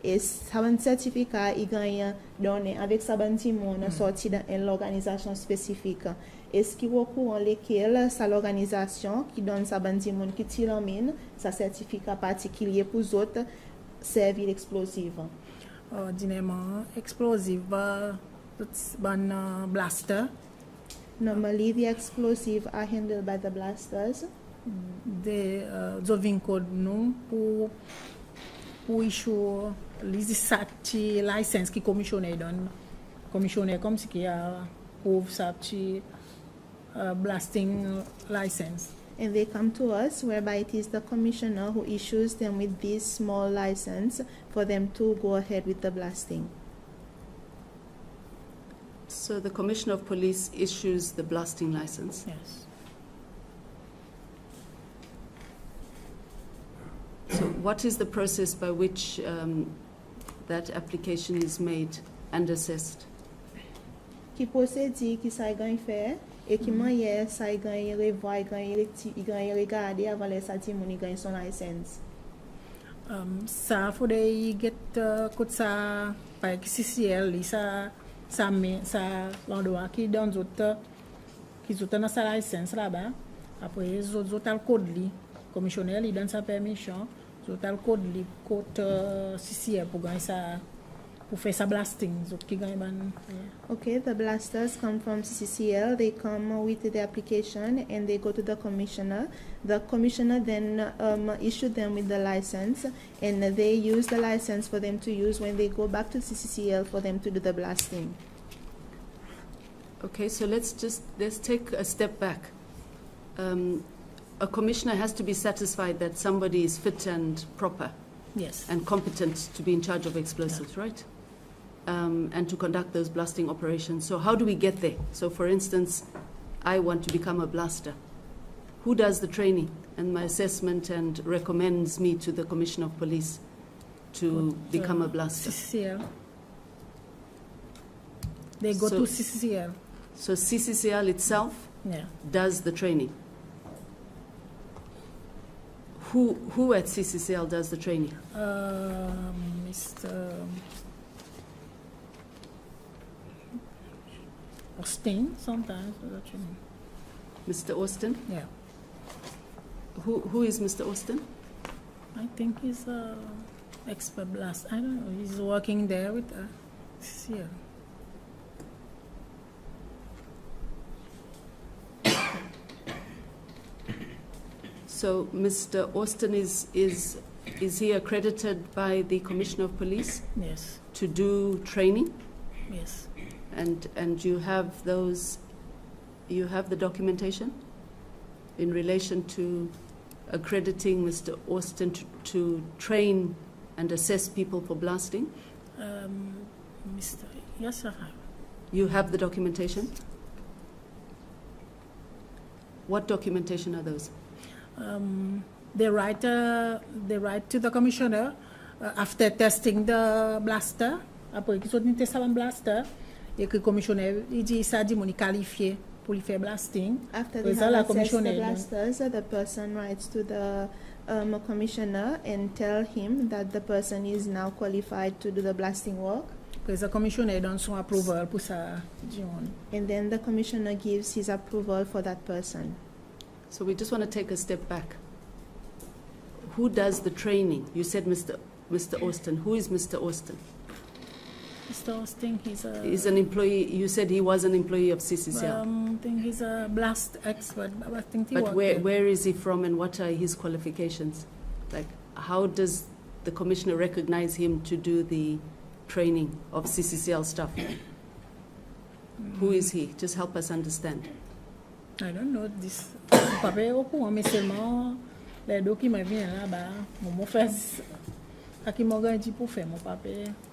Et ça un certificat il gagne donné avec sa bandi monde sorti dans une organisation spécifique. Et ce qui recourt en lesquels c'est l'organisation qui donne sa bandi monde qui tire en mine, sa certificat particulier pour les autres servir explosif. Ordinairement, explosive, blaster. Normally, the explosives are handled by the blasters. They have code nous pour issue les license qui commissionnaire donne. Commissionnaire comme si qui a pour sa petit blasting license. And they come to us, whereby it is the commissioner who issues them with this small license for them to go ahead with the blasting. So the Commissioner of Police issues the blasting license. Yes. So what is the process by which that application is made and assessed? Qui procédure qui ça gagne faire et qui manière ça gagne revoir gagne regarder avant les sorties mon gagne son license. Ça faudrait get coûte ça par Cccl ça l'endroit qui donne autres qui ont sa licence là-bas après les autres code li commissionnaire il donne sa permission les autres code li code Cccl pour gagner ça pour faire sa blasting qui gagne Okay, the blasters come from Cccl. They come with the application and they go to the commissioner. The commissioner then issue them with the license, and they use the license for them to use when they go back to Cccl for them to do the blasting. Okay, so let's take a step back. A commissioner has to be satisfied that somebody is fit and proper. Yes. And competent to be in charge of explosives, Yeah. right? And to conduct those blasting operations. So how do we get there? So for instance, I want to become a blaster. Who does the training and my assessment and recommends me to the Commissioner of Police to become a blaster? Cccl. They go to Cccl. So Cccl itself does the training. Who at Cccl does the training? Mr. Austin, sometimes. Mr. Austin? Yeah. Who is Mr. Austin? I think he's expert blast. I don't know. He's working there with CCL. So Mr. Austin is he accredited by the Commissioner of Police? Yes. To do training? Yes. And you have those, you have the documentation in relation to accrediting Mr. Austin to train and assess people for blasting? Yes, I have. You have the documentation? What documentation are those? They write to the commissioner after testing the blaster. Après qu'ils ont testé un blaster, et que le commissionnaire il dit ça dit mon qualifié pour lui faire blasting. After they have assessed the blasters, the person writes to the commissioner and tell him that the person is now qualified to do the blasting work. The commissioner donne son approval pour ça. And then the commissioner gives his approval for that person. So we just want to take a step back. Who does the training? You said Mr. Austin. Who is Mr. Austin? Mr. Austin, he's an employee. You said he was an employee of Cccl. I think he's a blast expert. I think but where is he from and what are his qualifications? Like, how does the commissioner recognize him to do the training of Cccl staff? Who is he? Just help us understand. I don't know this. Papa au courant, mais seulement les documents viennent là-bas. Mon frère, à qui m'a dit pour faire mon papa,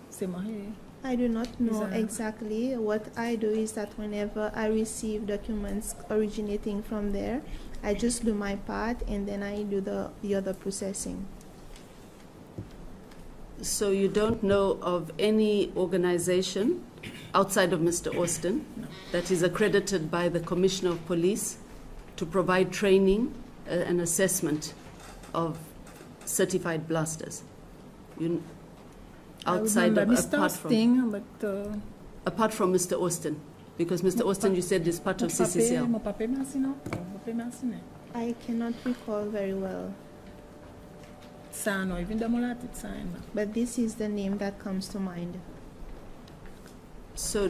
c'est marié. I do not know exactly. What I do is that whenever I receive documents originating from there, I just do my part and then I do the other processing. So you don't know of any organization outside of Mr. Austin that is accredited by the Commissioner of Police to provide training and assessment of certified blasters? Outside of, apart from Mr. Austin, because Mr. Austin, you said, is part of CCCL. I cannot recall very well. But this is the name that comes to mind. So,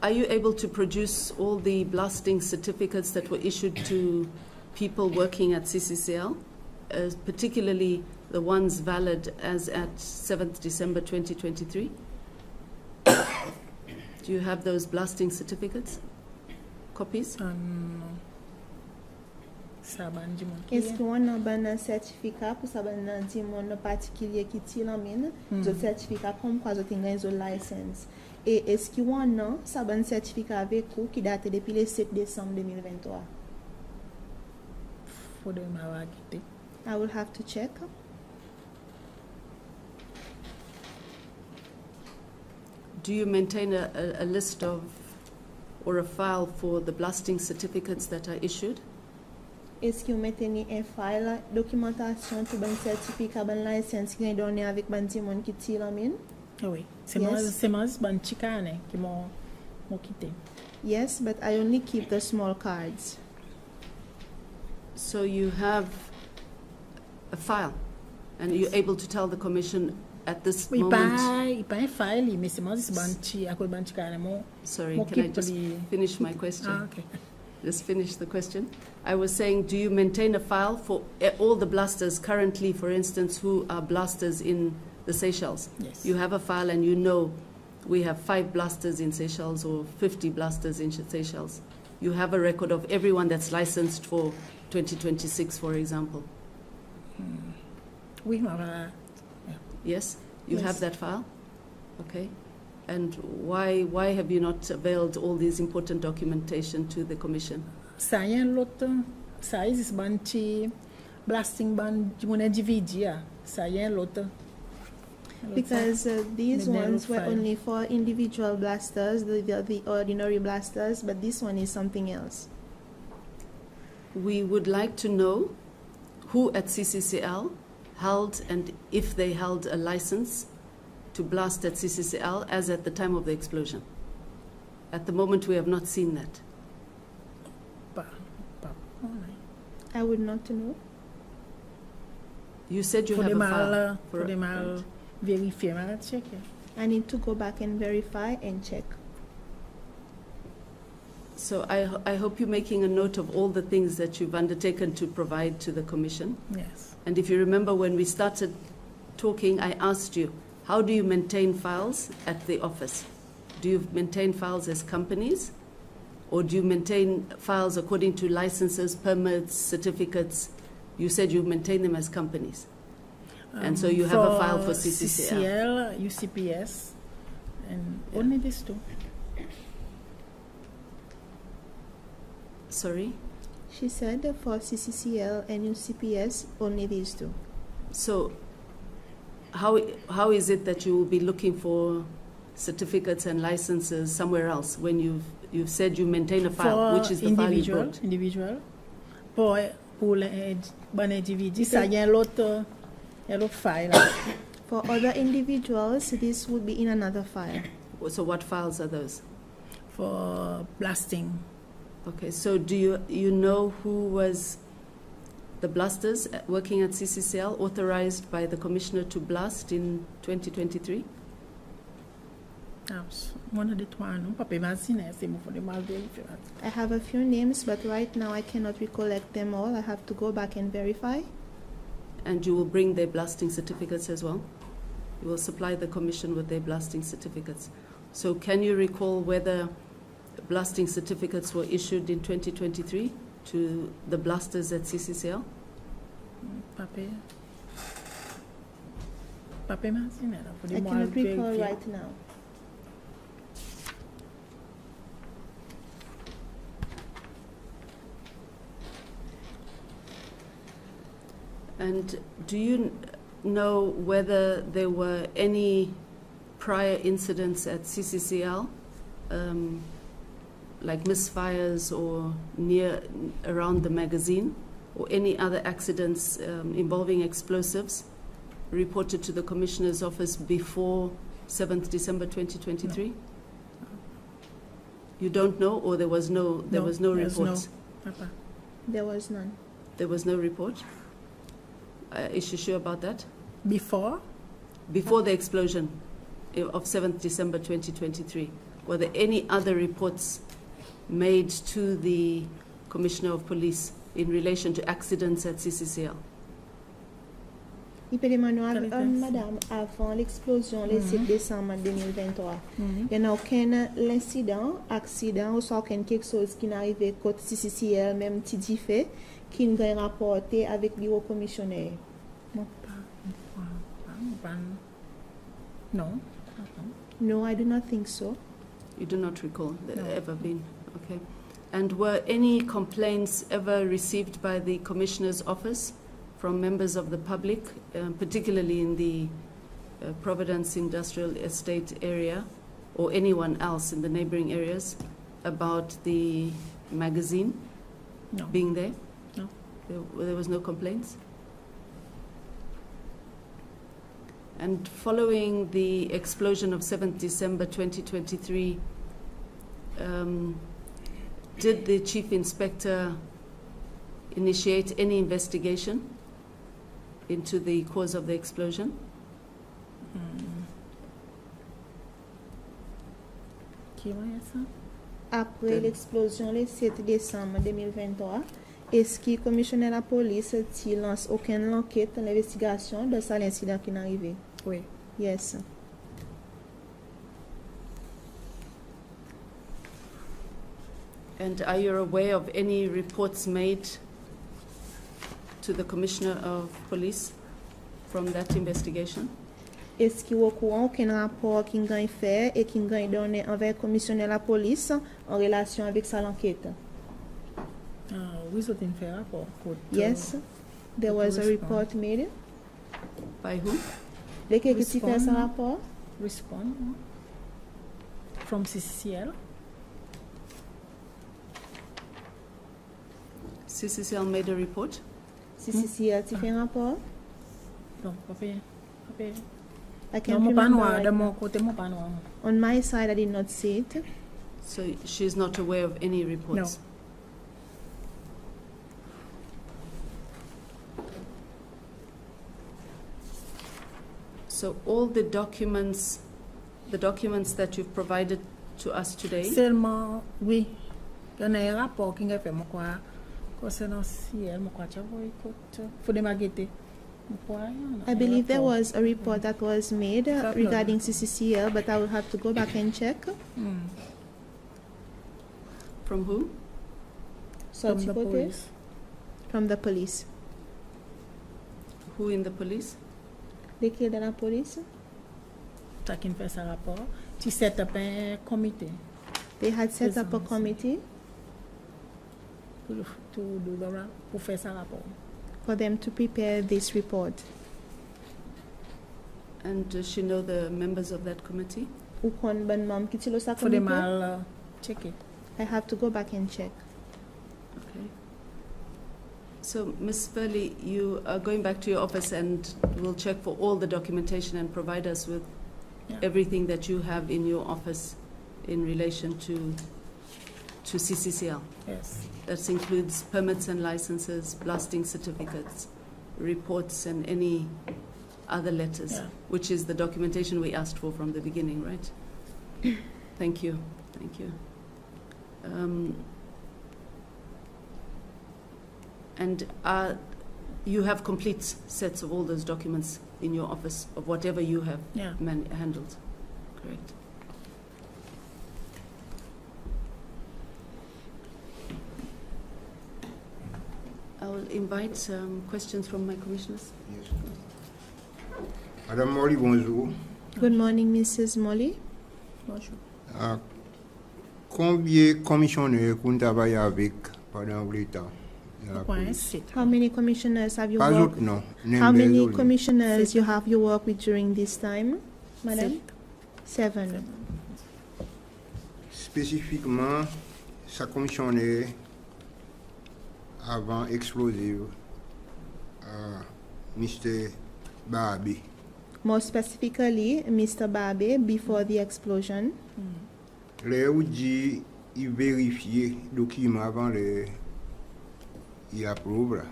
are you able to produce all the blasting certificates that were issued to people working at CCCL, particularly the ones valid as at 7th December 2023? Do you have those blasting certificates? Copies? Est-ce qu'on a un certificat pour ça un dimon particulier qui tire en mine, le certificat comme quoi vous avez une license. Et est-ce qu'il y a un certificat avec vous qui date depuis le 7 décembre 2023? I will have to check. Do you maintain a list of or a file for the blasting certificates that are issued? Est-ce que vous mettez un file documentation pour un certificat, une licence qui est donné avec un dimon qui tire en mine? Oui, c'est moi ban chicane qui m'ont quitté. Yes, but I only keep the small cards. So you have a file, and you're able to tell the Commission at this moment. Sorry, can I just finish my question? Okay. Just finish the question. I was saying, do you maintain a file for all the blasters currently, for instance, who are blasters in the Seychelles? Yes. You have a file and you know we have 5 blasters in Seychelles or 50 blasters in Seychelles. You have a record of everyone that's licensed for 2026, for example. We have Yes? You Yes. have that file? Okay. And why have you not availed all these important documentation to the Commission? blasting ban dividia. Because these ones were only for individual blasters, the ordinary blasters, but this one is something else. We would like to know who at CCCL held, and if they held a license to blast at CCCL as at the time of the explosion. At the moment, we have not seen that. I would not know. You said you have a file. I need to go back and verify and check. So I hope you're making a note of all the things that you've undertaken to provide to the Commission. Yes. And if you remember when we started talking, I asked you, how do you maintain files at the office? Do you maintain files as companies? Or do you maintain files according to licenses, permits, certificates? You said you maintain them as companies. And so you have a file for CCCL. CCL, UCPS, and only these two. Sorry? She said for CCCL and UCPS, only these two. So how is it that you will be looking for certificates and licenses somewhere else when you've said you maintain a file, which is the file you brought? Individual. Pour individu, ça y a l'autre file. For other individuals, this would be in another file. So what files are those? For blasting. Okay, so do you know who was the blasters working at CCCL authorized by the Commissioner to blast in 2023? I have a few names, but right now I cannot recollect them all. I have to go back and verify. And you will bring their blasting certificates as well? You will supply the Commission with their blasting certificates. So can you recall whether blasting certificates were issued in 2023 to the blasters at CCCL? I cannot recall right now. And do you know whether there were any prior incidents at CCCL, like misfires or around the magazine, or any other accidents involving explosives reported to the Commissioner's office before 7th December 2023? No. You don't know, or there was no report? There was none. There was no report? Is she sure about that? Before? Before the explosion of 7th December 2023, were there any other reports made to the Commissioner of Police in relation to accidents at CCCL? Madame, avant l'explosion le 7 décembre 2023, il n'y a aucun incident, accident ou quelque chose qui n'arrive côté CCCL, même petit fait, qui nous a rapporté avec le bureau commissionnaire. No. No, I do not think so. You do not recall there ever been? Okay. And were any complaints ever received by the Commissioner's office from members of the public, particularly in the Providence Industrial Estate area, or anyone else in the neighboring areas, about the magazine being there? No. There was no complaints? And following the explosion of 7th December 2023, did the Chief Inspector initiate any investigation into the cause of the explosion? Après l'explosion le 7 décembre 2023, est-ce que le commissionnaire de la police lance aucune enquête, l'investigation de l'incident qui est arrivé? Oui. Yes. And are you aware of any reports made to the Commissioner of Police from that investigation? Est-ce qu'il est au courant aucun rapport qui a été fait et qui a été donné envers le commissionnaire de la police en relation avec sa enquête? Oui, c'est un fait rapport. Yes, there was a report made. By who? Lequel qui fait ce rapport? Respond from CCL. CCCL made a report? CCCL a fait un rapport? Non, pas fait. I can't remember right now. Right. On my side, I did not see it. So she's not aware of any reports? No. So all the documents that you've provided to us today, Seulement, oui. Il y a un rapport qui a fait concernant CCL. Faut démarrer. I believe there was a report that was made regarding CCCL, but I will have to go back and check. from who? From the police. From the police. Who in the police? Lesquels de la police? Ça qui fait ce rapport. Tu set up un comité. They had set up a committee pour faire ce rapport. for them to prepare this report. And does she know the members of that committee? Ou kon ban mam ki ti lo sa Faut des committee? mal checker. I have to go back and check. Okay. So, Ms. Furley, you are going back to your office and will check for all the documentation and provide us with everything that you have in your office in relation to CCCL. Yes. That includes permits and licenses, blasting certificates, reports, and any other letters, which is the documentation we asked for from the beginning, right? Thank you. Thank you. And you have complete sets of all those documents in your office, of whatever you have handled, correct? I will invite questions from my commissioners. Yes. Madame Molly, bonjour. Good morning, Mrs. Molly. Bonjour. Combien de commissionnaires vous travaillez avec pendant l'État la Point police. 7. How many commissioners have you Pas worked? autres, non. How many Nembel, commissioners you have you worked with during this time, madam? 7. Spécifiquement, sa commissionnaire avant explosive, Mr. Barbie. More specifically, Mr. Babe, before the explosion. Les où dit il vérifier document avant il approuve là.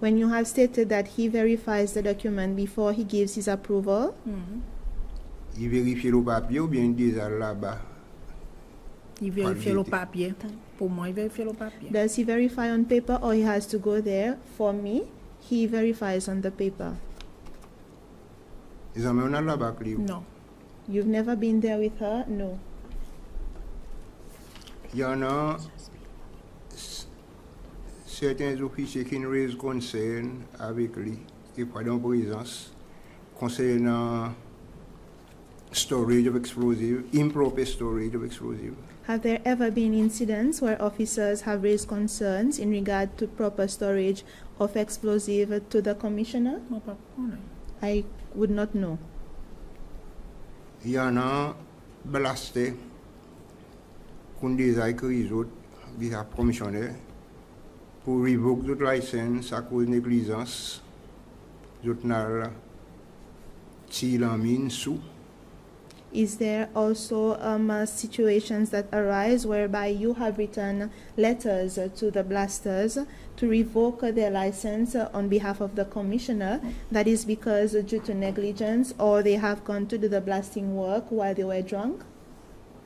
When you have stated that he verifies the document before he gives his approval, Il vérifie le papier ou bien déjà là-bas. Il vérifie le Qualité. papier. Pour moi, il vérifie le papier. does he verify on paper or he has to go there? For me, he verifies on the paper. Ils ont même là-bas clé. Non. You've never been there with her? No. Il y en a certains officiers qui nous raisent concern avec lui, qui prennent en présence, concernant storage of explosive, improper storage of explosive. Have there ever been incidents where officers have raised concerns in regard to proper storage of explosive to the commissioner? Mon pas connaît. I would not know. Il y en a blasté, qu'on déjà écrit les autres, qui sont commissionnaires, pour revoke d'autres licences à cause de négligence, d'autres n'ont tiré en mine sous. Is there also situations that arise whereby you have written letters to the blasters to revoke their license on behalf of the commissioner? That is because due to negligence, or they have gone to do the blasting work while they were drunk?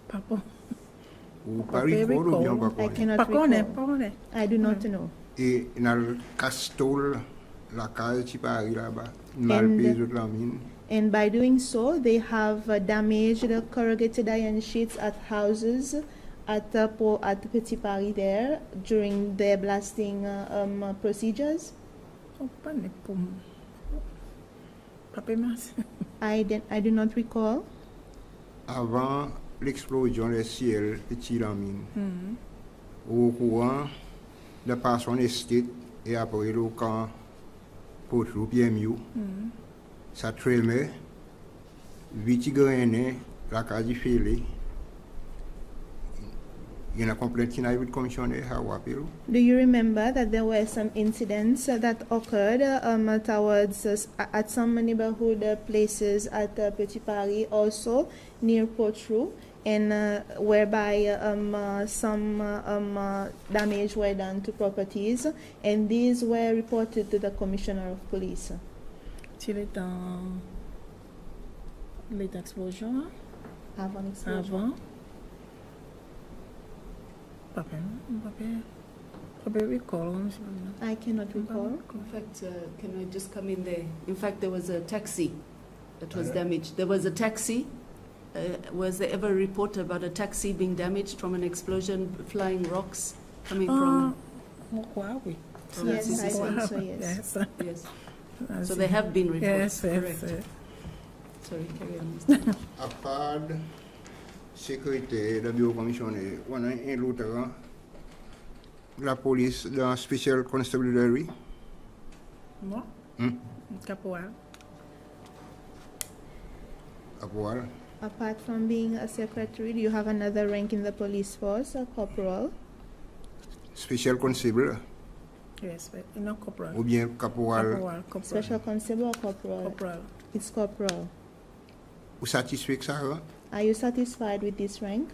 Papa. Ou pas recall ou bien pas I connaître. cannot Pas connaît, recall. pas connaît. I do not know. Et dans le castol, la case qui Paris là-bas, mal And- payé toute la mine. And by doing so, they have damaged the corrugated iron sheets at houses at Petit Paris there during their blasting procedures. Oh, pas né pour moi. Papa, merci. I do not recall. Avant l'explosion des ciels et tir en mine, au courant de par son estate et après le camp pour le PMU, ça tremait, vite grainé, la case fêlée. Il y a une complainte qui n'a eu de commissionnaire à Wapiro. Do you remember that there were some incidents that occurred towards at some neighborhood places at Petit Paris, also near Potrou, and whereby some damage were done to properties, and these were reported to the Commissioner of Police. Tu es dans l'explosion Avant explosion. avant. Papa, recall. I cannot recall. In fact, can I just come in there? In fact, there was a taxi that was damaged. There was a taxi. Was there ever a report about a taxi being damaged from an explosion, flying rocks coming from? Oui. from Yes, I CCL? think so, yes. Yes. So there have been reports. Yes, Correct. yes. Sorry, carry on. Mr. À part secrétaire de bureau commissionnaire, on a un autre rang, la police dans Special Constabulary. Moi? Caporal. Caporal. Apart from being a secretary, do you have another rank in the police force, a corporal? Special Constable Yes, but not corporal. ou bien caporal. Corporal. Special constable or corporal? Corporal. It's corporal. Ou satisfait que ça rang? Are you satisfied with this rank?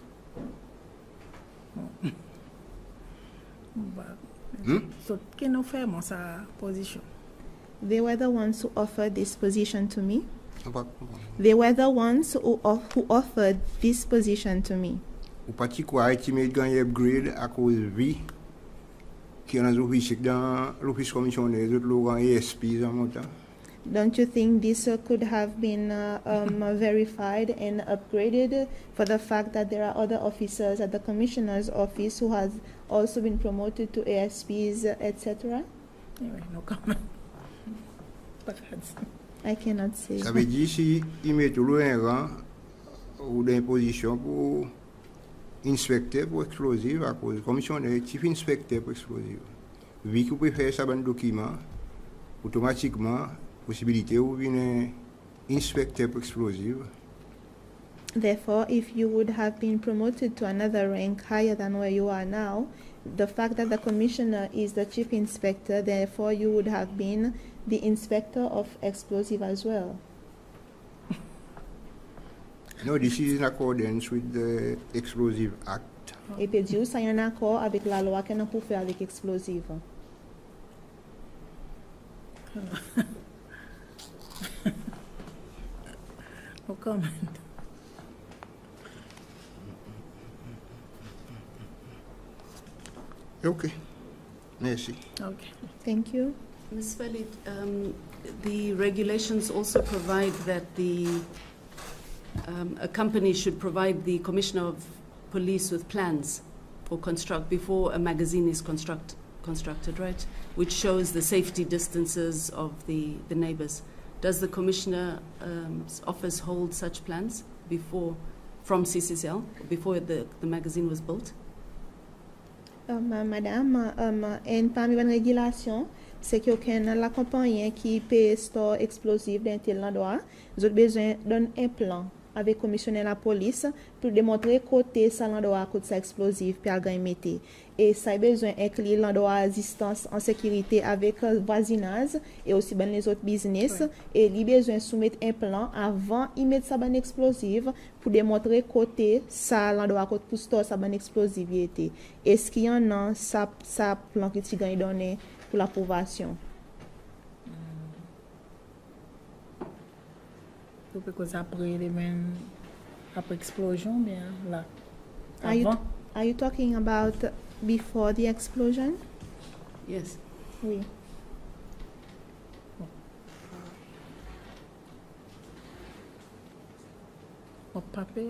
So, qui nous fait mon sa position? They were the ones who offered this position to me. On va- They were the ones who offered this position to me. Ou pas ti quoi, tu mets gagné upgrade à cause vie qui est dans l'office dans l'office commissionnaire, d'autres l'ont ESP en montant. Don't you think this could have been verified and upgraded for the fact that there are other officers at the commissioner's office who has also been promoted to ASPs, etc.? Anyway, no comment. But that's... I cannot say. Ça veut dire si il met tout le un rang ou d'imposition pour inspecteur pour explosif à cause commissionnaire, chief inspecteur pour explosif. vu que vous pouvez faire ça dans le document, automatiquement, possibilité ou venir inspecteur pour explosif. Therefore, if you would have been promoted to another rank higher than where you are now, the fact that the commissioner is the chief inspector, therefore you would have been the inspector of explosive as well. No, this is in accordance with the Explosive Act. Et puis dire ça y en accord avec la loi qu'on a pour faire avec explosive. No comment. Okay. Merci. Okay. Thank you. Ms. Felly, the regulations also provide that a company should provide the Commissioner of Police with plans for before a magazine is constructed, right? Which shows the safety distances of the neighbors. Does the Commissioner's office hold such plans from CCL before the magazine was built? Madame, parmi les régulations, c'est que la compagnie qui peut store explosif dans tel endroit, ils ont besoin d'un plan avec commissionnaire la police pour démontrer côté ça l'endroit côté ça explosif puis à mettre et ça a besoin inclure l'endroit assistance en sécurité avec voisinage et aussi ben les autres business et il besoin soumettre un plan avant il mettre ça ben explosif pour démontrer côté ça l'endroit côté pour store ça ben explosivité est-ce qu'il y en a ça plan qui tu gagne donné pour l'approbation. Because après explosion, bien là. Are you talking about before the explosion? Yes. Oui. Mon papa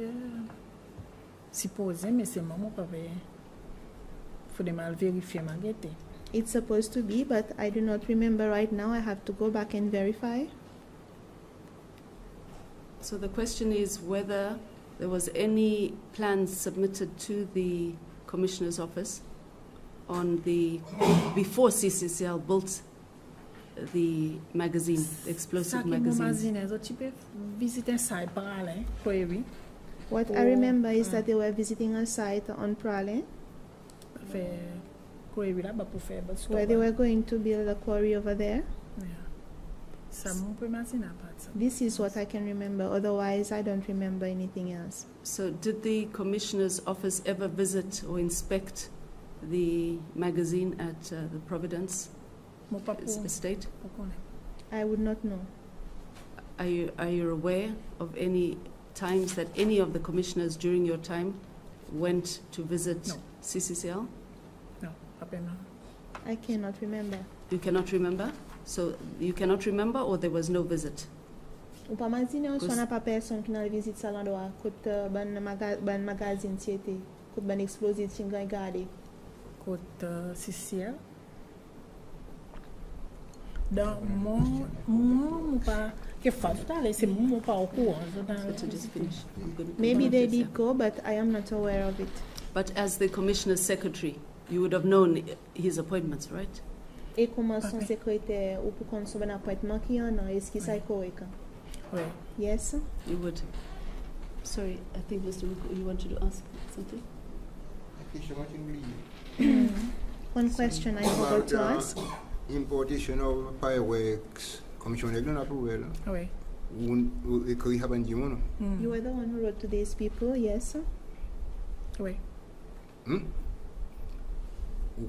supposé, mais c'est moi mon papa. Faut de mal vérifier ma guette. It's supposed to be, but I do not remember right now. I have to go back and verify. So the question is whether there was any plans submitted to the Commissioner's office before CCL built the magazine, the explosive magazine. What I remember is that they were visiting a site on Pralin where they were going to build a quarry over there. This is what I can remember. Otherwise, I don't remember anything else. So did the Commissioner's office ever visit or inspect the magazine at the Providence estate? I would not know. Are you aware of any times that any of the commissioners during your time went to visit CCCL? No, I cannot remember. You cannot remember? So you cannot remember, or there was no visit? Ou pas imaginer on n'a pas personne qui n'a visite ça l'endroit côté ban magazine c'était côté ban explosif qui gagne garder côté CCL. Donc moi pas que fatal c'est moi pas au courant. To just finish. Maybe they did go, but I am not aware of it. But as the Commissioner's secretary, you would have known his appointments, right? Et comment son secrétaire ou pour qu'on soit un appointment qui en a, est-ce que ça est correct? Oui. Yes? You would. Sorry, I think Mr. Ruko, you wanted to ask something? One question I forgot to ask. Importation of fireworks, Commissioner don't approve. Oui. You were the one who wrote to these people, yes? Oui. Vous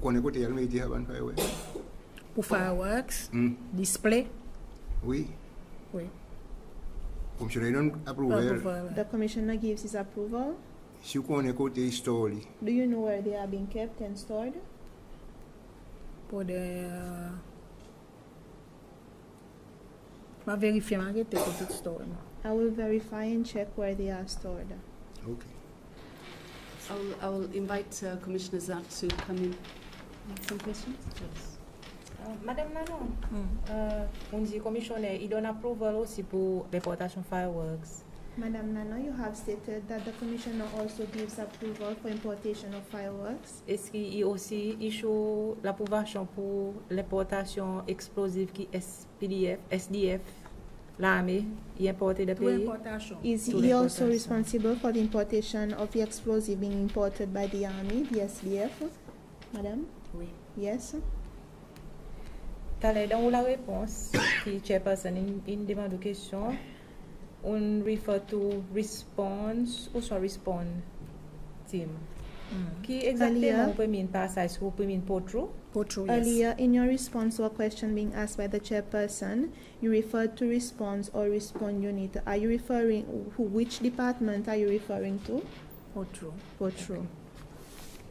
connaissez côté Almeida avant fireworks? Pour fireworks, display. Oui. Oui. Commissioner don't approve. The commissioner gives his approval. Si vous connaissez côté store. Do you know where they are being kept and stored? Pour des ma vérifier ma guette côté store. I will verify and check where they are stored. Okay. I will invite Commissioner Zak to come in. Some questions? Yes. Madame Manon, on dit commissionnaire, il donne approval aussi pour déportation fireworks. Madam Nana, you have stated that the Commissioner also gives approval for importation of fireworks. Est-ce qu'il y a aussi issue l'approbation pour l'importation explosive qui SDF, l'armée, y importer des Tout pays? importation. Is To he the also importation. responsible for the importation of the explosive being imported by the Army, the SDF? Madam? Oui. Yes. T'as l'air dans la réponse qui chairperson in demande de question. On refer to response ou soit respond team. Qui exactement Earlier- on peut mean par ça? Est-ce qu'on peut mean potro? Potro, yes. Earlier, in your response to a question being asked by the chairperson, you referred to response or respond unit. Are you referring, which department are you referring to? Potro. Potro.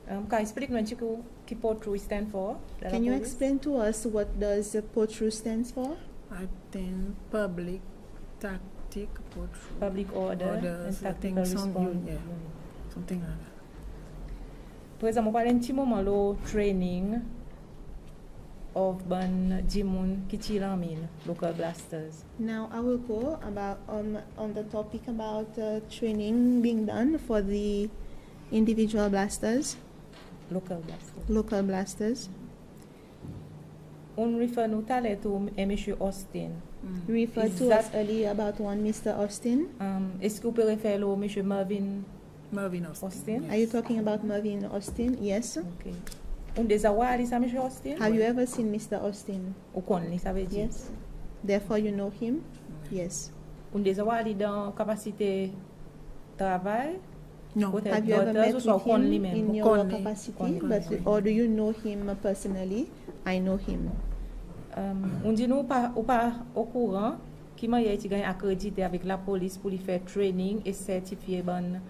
Can you explain un petit peu qui potro stand for? dans la Can you police? explain to us what does Potro stands for? I think public tactic potro. Public order Orders, and I tactical think some response. unit, something like that. Par exemple, on parle un petit moment de training of ban Jimoun qui tire en mine, local blasters. Now I will go about on the topic about training being done for the individual blasters, Local blasters. local blasters. On refer nous tout à l'heure to Monsieur Austin. You referred Is to us that- earlier about one Mr. Austin. Est-ce que vous pouvez faire le Monsieur Marvin Marvin Austin. Austin? Are you talking about Marvin Austin? Yes. Ok. On déjà voir ça Monsieur Austin? Have you ever seen Mr. Austin? Ou connaît ça veut dire? Yes. Therefore, you know him? Yes. On déjà voir dans capacité travail? No. Peut-être Have you ever d'autres, met ou soit with connaît him lui-même? in your Connaît. capacity? Connaît. Or do you know him personally? I know him. On dit nous pas au courant qui m'a été gagné accrédité avec la police pour lui faire training et certifier ban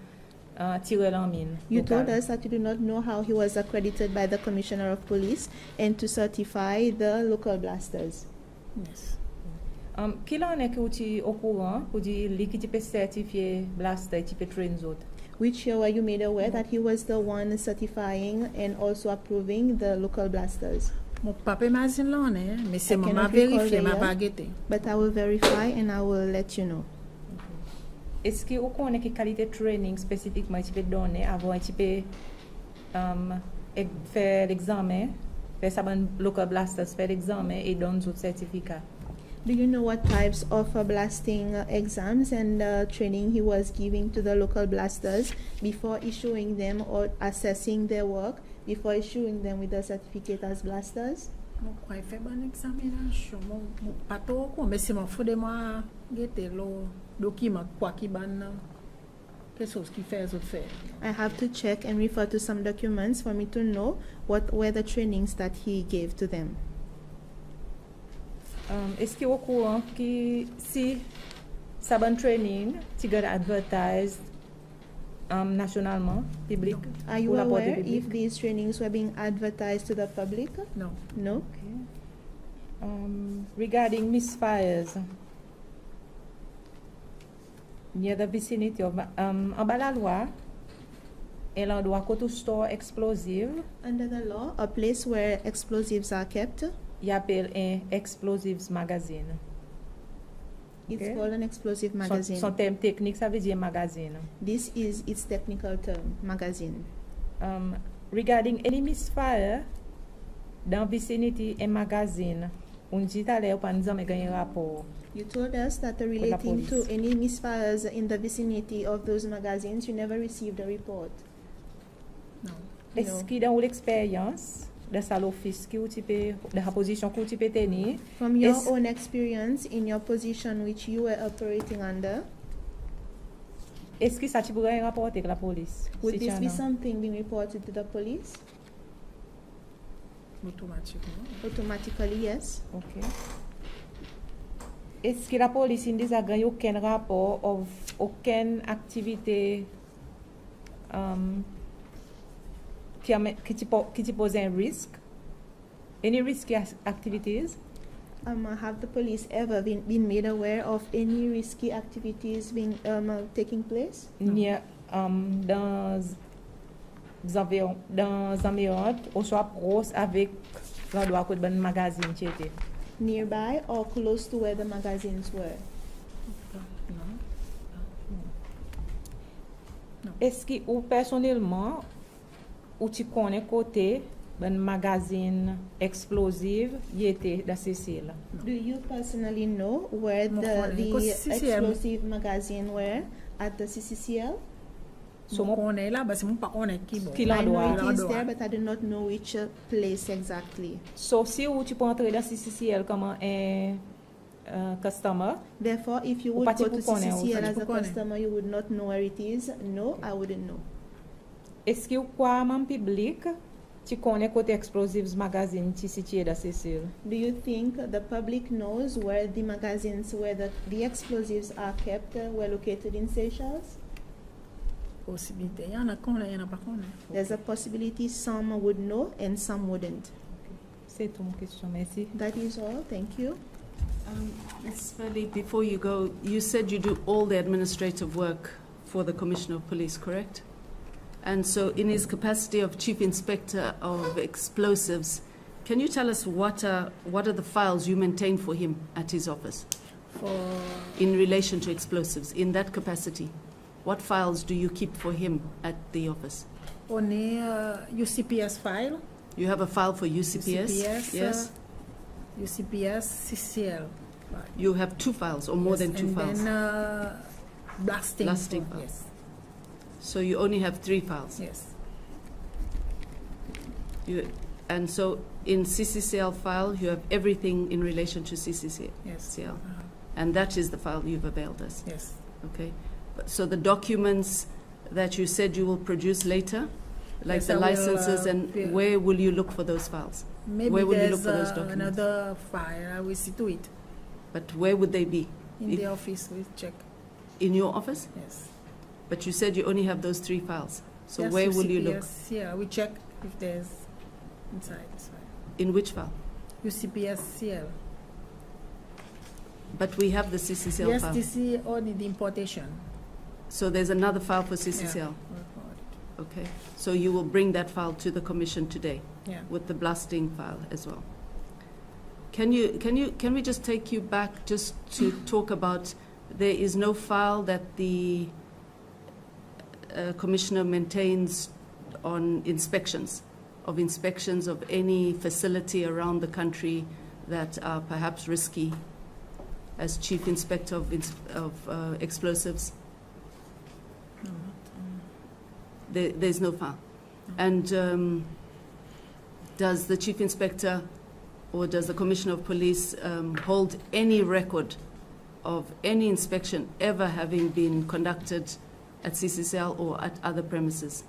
tirer en mine. You local. told us that you do not know how he was accredited by the Commissioner of Police and to certify the local blasters. Yes. Qui l'en est que tu au courant pour dire lui qui peut certifier blaster qui peut train les autres? Which year were you made aware that he was the one certifying and also approving the local blasters? Mon papa imagine là, né? Mais c'est I moi cannot m'a vérifié, recall m'a the pas year. guetté. But I will verify and I will let you know. Est-ce que vous connaissez quelle qualité de training spécifiquement tu peux donner avant tu peux faire l'examen, faire ça ban local blasters, faire l'examen et donner d'autres certificats? Do you know what types of blasting exams and training he was giving to the local blasters before issuing them or assessing their work, before issuing them with the certificate as blasters? Mon quoi fait bonne examination, mon pas trop quoi, mais c'est mon faut de moi guetter le document quoi qui ban quelque chose qui fait autres faire. I have to check and refer to some documents for me to know what were the trainings that he gave to them. Est-ce que vous êtes au courant que si ça ban training tu gars advertised nationalement, public? Are you pour la portée aware publique? if these trainings were being advertised to the public? Non. No. Okay. Regarding misfires near the vicinity of en bas la loi, elle en doit to store explosive, Under the law, a place where explosives are kept, y appelle un explosives magazine. it's Okay. called an explosive magazine. Son terme technique, ça veut dire magazine. This is its technical term, magazine. Regarding any misfire, dans vicinity un magazine, on dit à l'air pas nous avons gagné rapport. You told us that la relating to police. any misfires in the vicinity of those magazines, you never received a report. Non. Est-ce No. que dans l'expérience de ça l'office qui tu peux de la position que tu peux tenir, From your Is- own experience in your position which you were operating under, est-ce que ça tu pourrais rapporter avec la police? would Si tu this en be as. something being reported to the police? Automatiquement. Automatically, yes. Ok. Est-ce que la police n'a déjà gagné aucun rapport of aucune activité qui te pose un risque? Any risky activities? Have the police ever been made aware of any risky activities being taking place Near, dans environs, ou soit proche avec l'endroit où le magazine qui était? nearby or close to where the magazines were? Non. Est-ce que ou personnellement ou tu connais côté un magazine explosive y était dans Cccl? Do you personally know where the explosive magazine were at the CCCL? So Mon connaît là, parce que mon pas connaît qui bon. Qui I l'endroit? know it is there, but I do not know which place exactly. So si ou tu peux entrer dans Cccl comme un customer, Therefore, if you Ou would parti go to pour connaître, CCCL ou as parti a pour connaître. customer, you would not know where it is. No, I wouldn't know. est-ce que ou quoi même public tu connais côté explosives magazine qui situé dans Cccl? Do you think the public knows where the magazines, where the explosives are kept, were located in Seychelles? Possibilité. Il y en a connaît, il y en a pas connaît. There's a possibility some would know and some wouldn't. C'est tout mon question, merci. That is all. Thank you. Ms. Feli, before you go, you said you do all the administrative work for the Commissioner of Police, correct? And so in his capacity of Chief Inspector of Explosives, can you tell us what are the files you maintain for him at his office For in relation to explosives? In that capacity, what files do you keep for him at the office? on est UCPS file, You have a file for UCPS? UCPS, Yes. UCPS CCL. You have two files or more Yes, than two and files? then blasting. Blasting for- file. Yes, So you only have three files? yes. And so in CCCL file, you have everything in relation to CCCL? Yes. And that is the file you've availed us? Yes. Okay. So the documents that you said you will produce later, like Yes, the I will, licenses, and yeah. where will you look for those files? Maybe Where will you there's look for those documents? another file. I will see to it But where would they be? in If- the office. We check. In your office? Yes. But you said you only have those three files. So Yes, where will you look? UCPS, yeah, we check if there's inside. In which file? UCPS CL. But we have the CCCL Yes, file. this is only the importation. So there's another file for CCCL. Okay. So you will bring that file to the commission today Yeah. with the blasting file as well. Can we just take you back just to talk about, there is no file that the commissioner maintains on inspections of any facility around the country that are perhaps risky as chief inspector of explosives? There's no file. And does the chief inspector or does the commissioner of police hold any record of any inspection ever having been conducted at CCCL or at other premises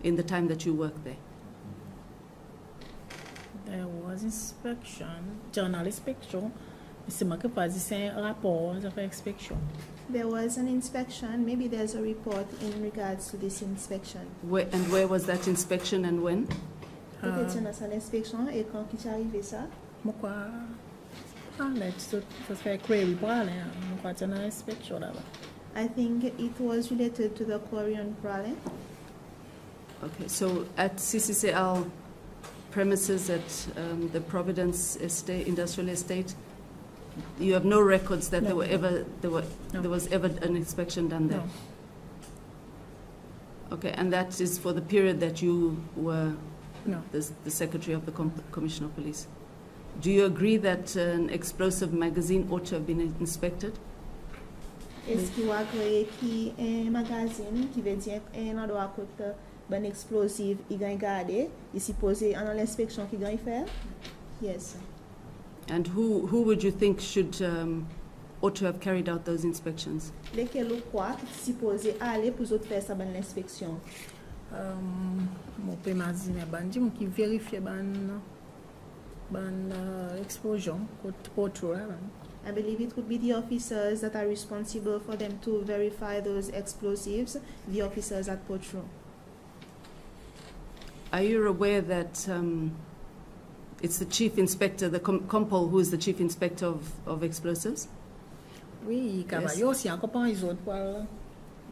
in the time that you work there? There was inspection, journal inspection. C'est moi qui pas dit c'est un rapport, ça fait inspection. There was an inspection. Maybe there's a report in regards to this inspection. Where was that inspection and when? Peut-être une seule inspection et quand qui est arrivé ça? Moi quoi, ça fait query pour aller. Moi quoi, c'est une inspection là-bas. I think it was related to the Korean Prale. Okay, so at CCCL premises at the Providence Estate, Industrial Estate, you have no records that No. there was ever an inspection done there? No. Okay, and that is for the period that you were No. the Secretary of the Commissioner of Police. Do you agree that an explosive magazine ought to have been inspected? Est-ce qu'il va créer qui un magazine qui veut dire un endroit côté ben explosif il gagne garder il supposé en l'inspection qui gagne faire? Yes. And who would you think should ought to have carried out those inspections? Lesquels ou quoi qui supposé aller pour autres faire ça ben l'inspection? Mon peut imaginer bandi mon qui vérifie ban explosion control. I believe it would be the officers that are responsible for them to verify those explosives, the officers at Potro. Are you aware that it's the chief inspector, the Compol, who is the chief inspector of explosives? Oui, caballo aussi accompagne les autres pour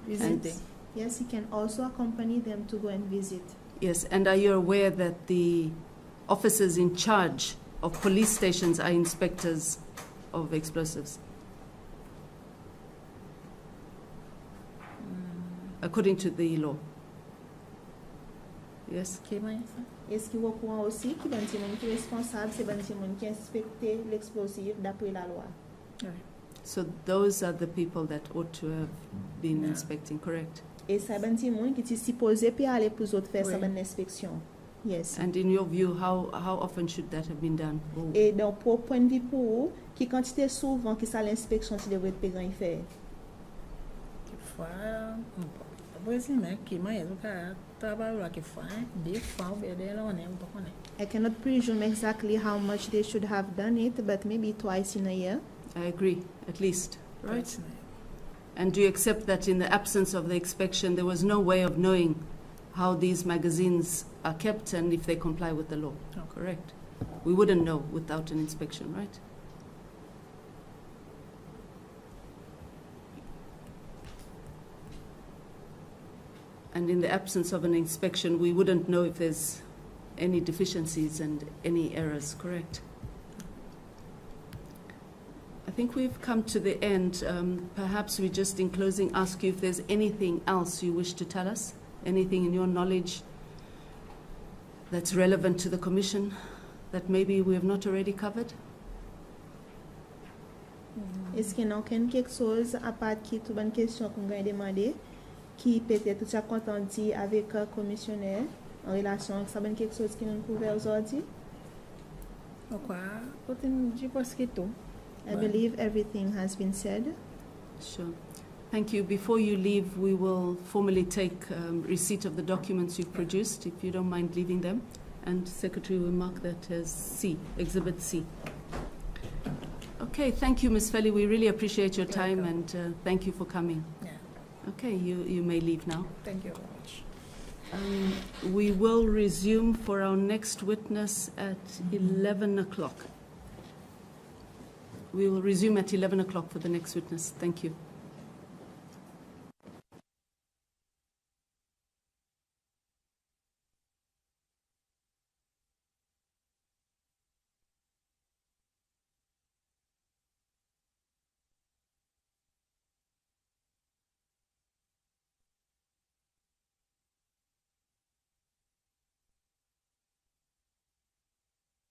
visiter. Yes, he can also accompany them to go and visit. Yes, and are you aware that the officers in charge of police stations are inspectors of explosives? according to the law. Yes? Est-ce qu'il est au courant aussi qu'il y a des gens qui sont responsables, c'est des gens qui inspectent l'explosif d'après la loi? So those are the people that ought to have been inspecting, correct? Et ça, des gens qui sont supposés puis aller pour les autres faire sa bonne inspection. Yes. And in your view, how often should that have been done? Et donc, pour point de vue pour vous, qui quantité souvent qui ça l'inspection qui devrait être faire? I cannot presume exactly how much they should have done it, but maybe twice in a year. I agree, at least, right? And do you accept that in the absence of the inspection, there was no way of knowing how these magazines are kept and if they comply with the law? No. Correct. We wouldn't know without an inspection, right? And in the absence of an inspection, we wouldn't know if there's any deficiencies and any errors, correct? I think we've come to the end. Perhaps we just, in closing, ask you if there's anything else you wish to tell us, anything in your knowledge that's relevant to the Commission that maybe we have not already covered? Est-ce qu'il y a quelque chose à part qui toute bonne question qu'on a demandé qui peut-être tu as contenté avec le commissionnaire en relation avec ça, bonne quelque chose qui nous couvert aujourd'hui? I believe everything has been said. Sure. Thank you. Before you leave, we will formally take receipt of the documents you've produced, if you don't mind leaving them. And Secretary will mark that as C, Exhibit C. Okay, thank you, Ms. Feli. We really appreciate your time and thank you for coming. Yeah. Okay, you may leave now. Thank you very much. We will resume for our next witness at 11 o'clock. We will resume at 11 o'clock for the next witness. Thank you.